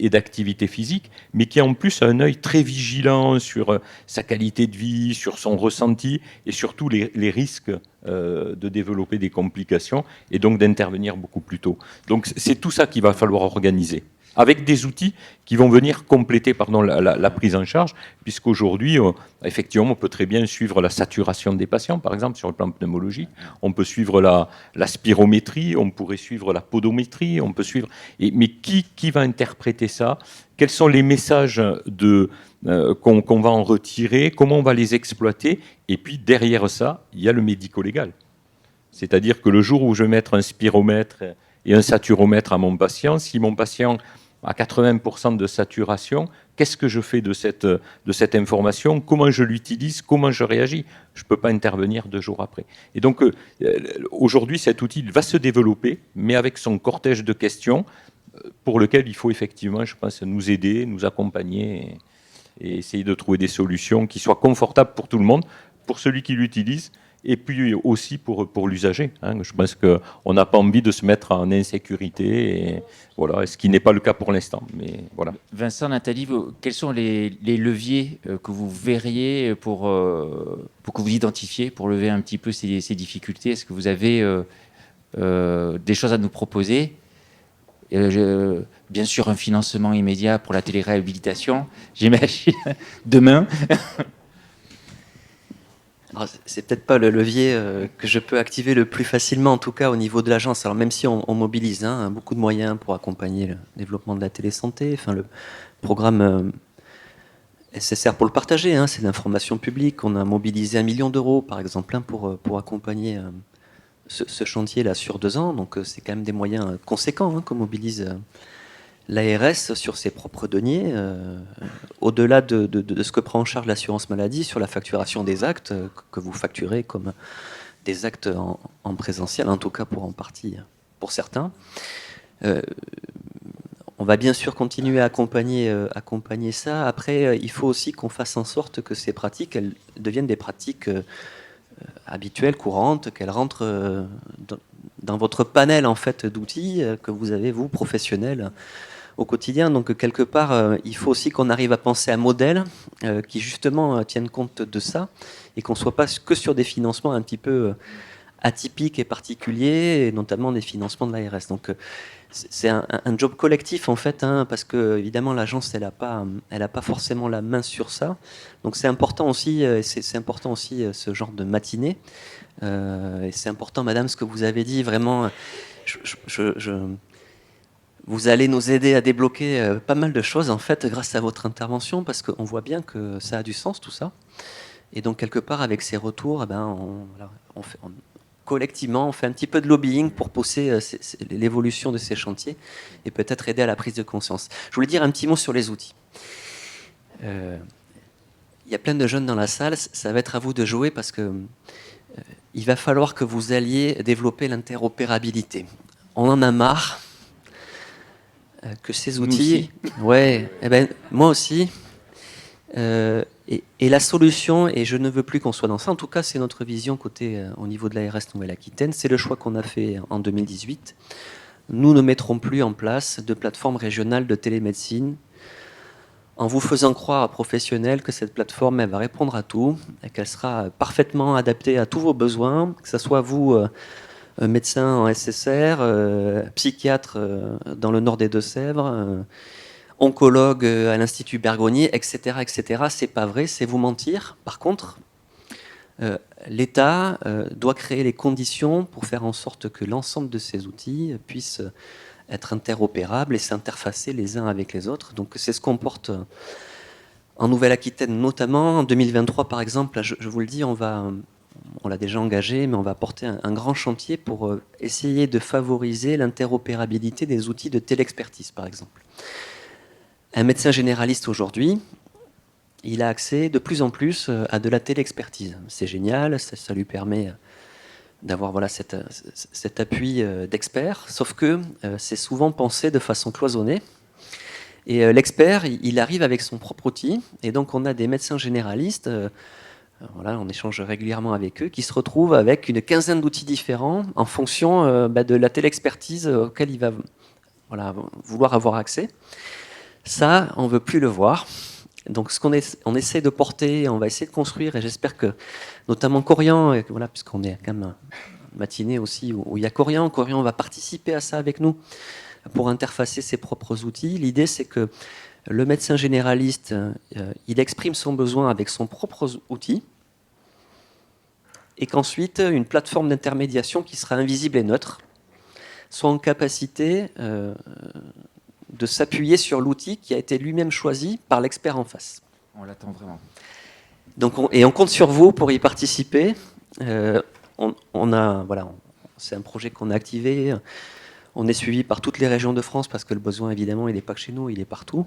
d'activité physique, mais qui en plus a un œil très vigilant sur sa qualité de vie, sur son ressenti et surtout les risques de développer des complications et donc d'intervenir beaucoup plus tôt. Donc c'est tout ça qu'il va falloir organiser, avec des outils qui vont venir compléter la prise en charge, puisqu'aujourd'hui, effectivement, on peut très bien suivre la saturation des patients, par exemple, sur le plan pneumologique. On peut suivre la spirométrie, on pourrait suivre la podométrie, on peut suivre... mais qui va interpréter ça? Quels sont les messages qu'on va en retirer? Comment on va les exploiter? Et puis, derrière ça, il y a le médico-légal. C'est-à-dire que le jour où je vais mettre un spiromètre et un saturomètre à mon patient, si mon patient a 80% de saturation, qu'est-ce que je fais de cette information? Comment je l'utilise? Comment je réagis? Je ne peux pas intervenir 2 jours après. Et donc, aujourd'hui, cet outil va se développer, mais avec son cortège de questions pour lequel il faut effectivement, je pense, nous aider, nous accompagner et essayer de trouver des solutions qui soient confortables pour tout le monde, pour celui qui l'utilise, et puis aussi pour l'usager. Je pense qu'on n'a pas envie de se mettre en insécurité, et voilà, ce qui n'est pas le cas pour l'instant. Mais voilà. Vincent, Nathalie, quels sont les leviers que vous verriez pour que vous identifiez, pour lever un petit peu ces difficultés? Est-ce que vous avez des choses à nous proposer? Bien sûr, un financement immédiat pour la téléréhabilitation, j'imagine, demain. C'est peut-être pas le levier que je peux activer le plus facilement, en tout cas au niveau de l'agence. Alors même si on mobilise beaucoup de moyens pour accompagner le développement de la télésanté, enfin le programme SSR pour le partager, c'est l'information publique. On a mobilisé 1 million d'euros, par exemple, pour accompagner ce chantier-là sur 2 ans. Donc c'est quand même des moyens conséquents qu'on mobilise l'ARS sur ses propres deniers, au-delà de ce que prend en charge l'assurance maladie sur la facturation des actes que vous facturez comme des actes en présentiel, en tout cas en partie pour certains. On va bien sûr continuer à accompagner ça. Après, il faut aussi qu'on fasse en sorte que ces pratiques elles deviennent des pratiques habituelles, courantes, qu'elles rentrent dans votre panel en fait d'outils que vous avez, vous, professionnels, au quotidien. Donc quelque part, il faut aussi qu'on arrive à penser à modèles qui justement tiennent compte de ça et qu'on ne soit pas que sur des financements un petit peu atypiques et particuliers, et notamment des financements de l'ARS. Donc c'est un job collectif en fait, parce que évidemment l'agence elle a pas forcément la main sur ça. Donc c'est important aussi, ce genre de matinée. Et c'est important, Madame, ce que vous avez dit. Vraiment, vous allez nous aider à débloquer pas mal de choses, en fait, grâce à votre intervention, parce qu'on voit bien que ça a du sens, tout ça. Et donc, quelque part, avec ces retours, collectivement, on fait un petit peu de lobbying pour pousser l'évolution de ces chantiers et peut-être aider à la prise de conscience. Je voulais dire un petit mot sur les outils. Il y a plein de jeunes dans la salle, ça va être à vous de jouer, parce que il va falloir que vous alliez développer l'interopérabilité. On en a marre que ces outils... Ouais, moi aussi. Et la solution, et je ne veux plus qu'on soit dans ça, en tout cas c'est notre vision au niveau de l'ARS Nouvelle-Aquitaine, c'est le choix qu'on a fait en 2018. Nous ne mettrons plus en place de plateforme régionale de télémédecine en vous faisant croire à professionnels que cette plateforme elle va répondre à tout et qu'elle sera parfaitement adaptée à tous vos besoins, que ce soit vous... médecin en SSR, psychiatre dans le nord des Deux-Sèvres, oncologue à l'Institut Bergonié, etc., etc. C'est pas vrai, c'est vous mentir. Par contre, l'État doit créer les conditions pour faire en sorte que l'ensemble de ces outils puissent être interopérables et s'interfacer les uns avec les autres. Donc c'est ce qu'on porte en Nouvelle-Aquitaine notamment. En 2023, par exemple, je vous le dis, on l'a déjà engagé, mais on va porter un grand chantier pour essayer de favoriser l'interopérabilité des outils de télexpertise, par exemple. Un médecin généraliste aujourd'hui, il a accès de plus en plus à de la télexpertise. C'est génial, ça lui permet d'avoir voilà, cet appui d'experts, sauf que c'est souvent pensé de façon cloisonnée. Et l'expert, il arrive avec son propre outil, et donc on a des médecins généralistes, voilà, on échange régulièrement avec eux, qui se retrouvent avec une quinzaine d'outils différents en fonction de la telle expertise auquel il va vouloir avoir accès. Ça, on ne veut plus le voir. Donc ce on essaie de porter, on va essayer de construire, et j'espère que notamment Corian, voilà, puisqu'on est quand même matinée aussi où il y a Corian va participer à ça avec nous pour interfacer ses propres outils. L'idée, c'est que le médecin généraliste, il exprime son besoin avec son propre outil, et qu'ensuite, une plateforme d'intermédiation qui sera invisible et neutre soit en capacité de s'appuyer sur l'outil qui a été lui-même choisi par l'expert en face. On l'attend vraiment. Donc on compte sur vous pour y participer. C'est un projet qu'on a activé. On est suivi par toutes les régions de France parce que le besoin, évidemment, il n'est pas que chez nous, il est partout.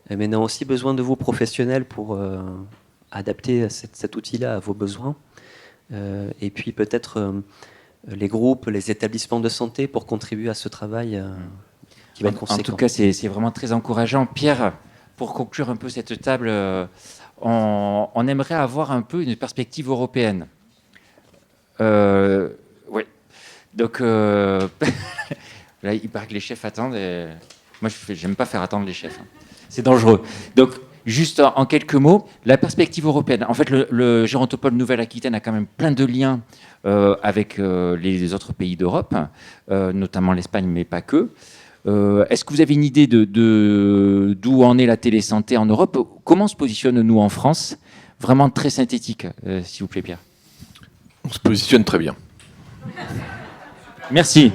Mais on a aussi besoin de vous professionnels pour adapter cet outil-là à vos besoins. Et puis peut-être les groupes, les établissements de santé pour contribuer à ce travail qui va être conséquent. En tout cas, c'est vraiment très encourageant. Pierre, pour conclure un peu cette table, on aimerait avoir un peu une perspective européenne. Oui. Donc, là, il paraît que les chefs attendent. Et moi, j'aime pas faire attendre les chefs. Hein. C'est dangereux. Donc, juste en quelques mots, la perspective européenne. En fait, le Gérontopole Nouvelle-Aquitaine a quand même plein de liens avec les autres pays d'Europe, notamment l'Espagne, mais pas que. Est-ce que vous avez une idée d'où en est la télésanté en Europe? Comment se positionne-nous en France? Vraiment très synthétique, s'il vous plaît, Pierre. On se positionne très bien. Merci.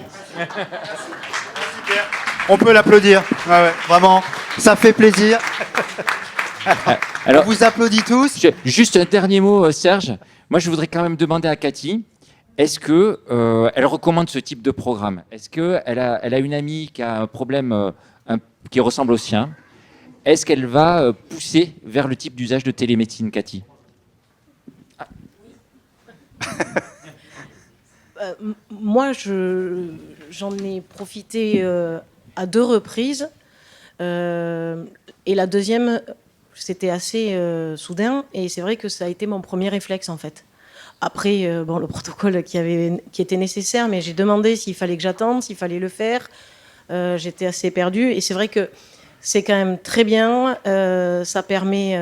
On peut l'applaudir. Ouais, vraiment, ça fait plaisir. Alors, on vous applaudit tous. Juste un dernier mot, Serge. Moi, je voudrais quand même demander à Cathy, est-ce qu'elle recommande ce type de programme? Est-ce qu'elle a une amie qui a un problème qui ressemble au sien? Est-ce qu'elle va pousser vers le type d'usage de télémédecine, Cathy? Moi, j'en ai profité à 2 reprises. Et la deuxième, c'était assez soudain. Et c'est vrai que ça a été mon premier réflexe, en fait. Après, le protocole qui était nécessaire, mais j'ai demandé s'il fallait que j'attende, s'il fallait le faire. J'étais assez perdue. Et c'est vrai que c'est quand même très bien. Ça permet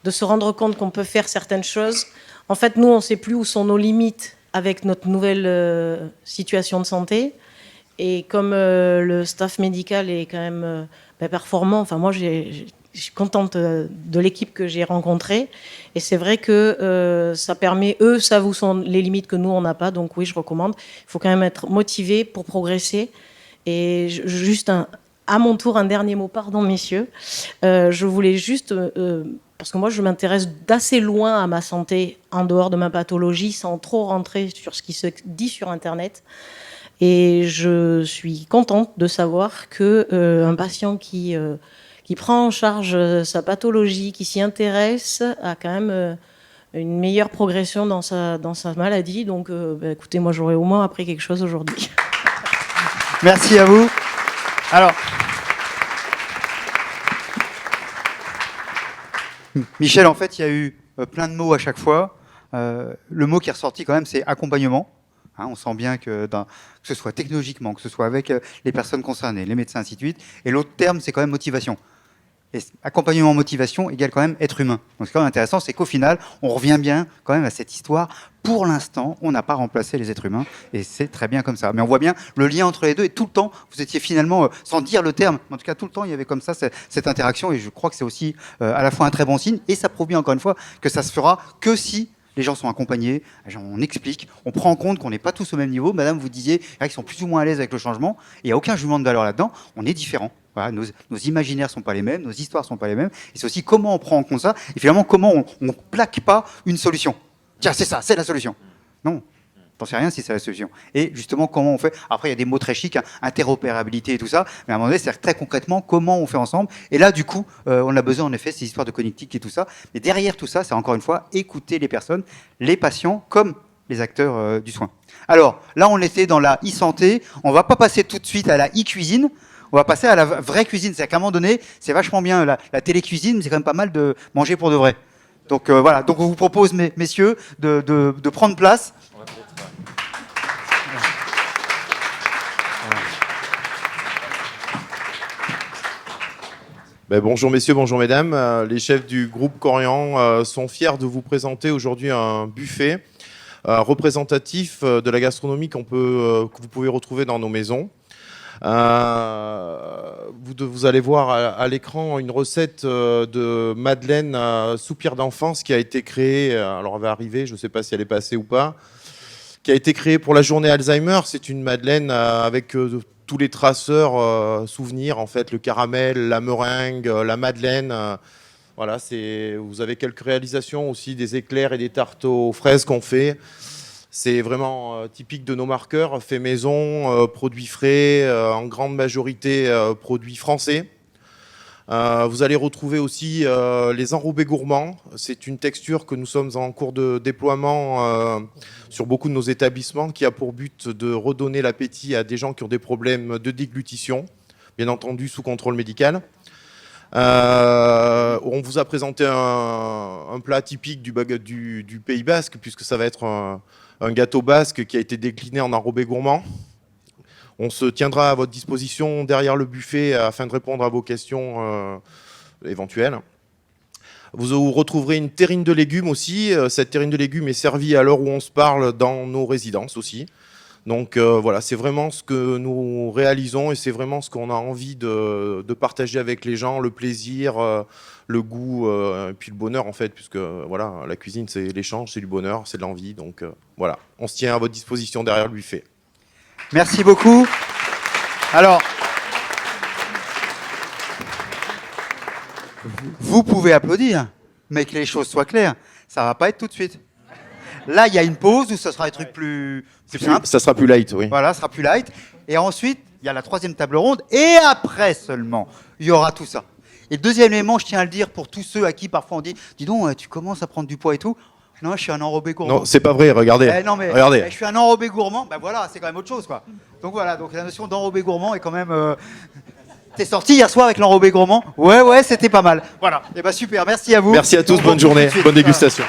de se rendre compte qu'on peut faire certaines choses. En fait, nous, on ne sait plus où sont nos limites avec notre nouvelle situation de santé. Et comme le staff médical est quand même performant, enfin moi je suis contente de l'équipe que j'ai rencontrée. Et c'est vrai que ça permet, eux savent où sont les limites que nous on n'a pas. Donc oui, je recommande. Il faut quand même être motivé pour progresser. Et juste à mon tour, un dernier mot, pardon messieurs. Je voulais juste... parce que moi, je m'intéresse d'assez loin à ma santé, en dehors de ma pathologie, sans trop rentrer sur ce qui se dit sur Internet. Et je suis contente de savoir qu'un patient qui prend en charge sa pathologie, qui s'y intéresse, a quand même une meilleure progression dans sa maladie. Donc, écoutez, moi, j'aurais au moins appris quelque chose aujourd'hui. Merci à vous. Alors... Michel, en fait, il y a eu plein de mots à chaque fois. Le mot qui est ressorti quand même, c'est accompagnement. Hein, on sent bien que ce soit technologiquement, que ce soit avec les personnes concernées, les médecins, ainsi de suite. Et l'autre terme, c'est quand même motivation. Et accompagnement, motivation égale quand même être humain. Donc ce qui est quand même intéressant, c'est qu'au final, on revient bien quand même à cette histoire. Pour l'instant, on n'a pas remplacé les êtres humains, et c'est très bien comme ça. Mais on voit bien le lien entre les deux, et tout le temps, vous étiez finalement, sans dire le terme, en tout cas tout le temps, il y avait comme ça cette interaction, et je crois que c'est aussi à la fois un très bon signe, et ça prouve bien encore une fois que ça se fera que si les gens sont accompagnés, on explique, on prend en compte qu'on n'est pas tous au même niveau. Madame, vous disiez qu'ils sont plus ou moins à l'aise avec le changement, et il n'y a aucun jugement de valeur là-dedans, on est différents. Voilà, nos imaginaires ne sont pas les mêmes, nos histoires ne sont pas les mêmes, et c'est aussi comment on prend en compte ça, et finalement comment on ne plaque pas une solution. Tiens, c'est ça, c'est la solution. Non, t'en sais rien si c'est la solution. Et justement, comment on fait? Après, il y a des mots très chics, hein, interopérabilité et tout ça, mais à un moment donné, c'est très concrètement comment on fait ensemble. Et là, du coup, on a besoin, en effet, ces histoires de connectique et tout ça. Mais derrière tout ça, c'est encore une fois écouter les personnes, les patients, comme les acteurs du soin. Alors, là, on était dans la e-santé. On ne va pas passer tout de suite à la e-cuisine. On va passer à la vraie cuisine. C'est qu'à un moment donné, c'est vachement bien la télécuisine, mais c'est quand même pas mal de manger pour de vrai. Donc voilà. Donc on vous propose, messieurs, de prendre place. Bonjour messieurs, bonjour mesdames. Les chefs du groupe Corian sont fiers de vous présenter aujourd'hui un buffet représentatif de la gastronomie que vous pouvez retrouver dans nos maisons. Vous allez voir à l'écran une recette de madeleine soupir d'enfance qui a été créée, alors elle va arriver, je ne sais pas si elle est passée ou pas, qui a été créée pour la journée Alzheimer. C'est une madeleine avec tous les traceurs souvenirs, en fait, le caramel, la meringue, la madeleine. Voilà, vous avez quelques réalisations aussi, des éclairs et des tartes aux fraises qu'on fait. C'est vraiment typique de nos marqueurs, fait maison, produits frais, en grande majorité produits français. Vous allez retrouver aussi les enrobés gourmands. C'est une texture que nous sommes en cours de déploiement sur beaucoup de nos établissements, qui a pour but de redonner l'appétit à des gens qui ont des problèmes de déglutition, bien entendu sous contrôle médical. On vous a présenté un plat typique du Pays Basque, puisque ça va être un gâteau basque qui a été décliné en enrobé gourmand. On se tiendra à votre disposition derrière le buffet afin de répondre à vos questions éventuelles. Vous retrouverez une terrine de légumes aussi. Cette terrine de légumes est servie à l'heure où on se parle dans nos résidences aussi. Donc voilà, c'est vraiment ce que nous réalisons et c'est vraiment ce qu'on a envie de partager avec les gens, le plaisir, le goût et puis le bonheur en fait, puisque voilà, la cuisine c'est l'échange, c'est du bonheur, c'est de l'envie. Donc voilà, on se tient à votre disposition derrière le buffet. Merci beaucoup. Alors, vous pouvez applaudir, mais que les choses soient claires, ça va pas être tout de suite. Là, il y a une pause où ça sera un truc plus simple. Ça sera plus light, oui. Voilà, ça sera plus light. Et ensuite, il y a la troisième table ronde. Et après seulement, il y aura tout ça. Et deuxième élément, je tiens à le dire pour tous ceux à qui parfois on dit « Dis donc, tu commences à prendre du poids et tout ». Non, je suis un enrobé gourmand. Non, c'est pas vrai, regardez. Non, mais regardez. Je suis un enrobé gourmand. Ben voilà, c'est quand même autre chose, quoi. Donc voilà, donc la notion d'enrobé gourmand est quand même... T'es sorti hier soir avec l'enrobé gourmand? Ouais, c'était pas mal. Voilà. Et ben super, merci à vous. Merci à tous, bonne journée, bonne dégustation.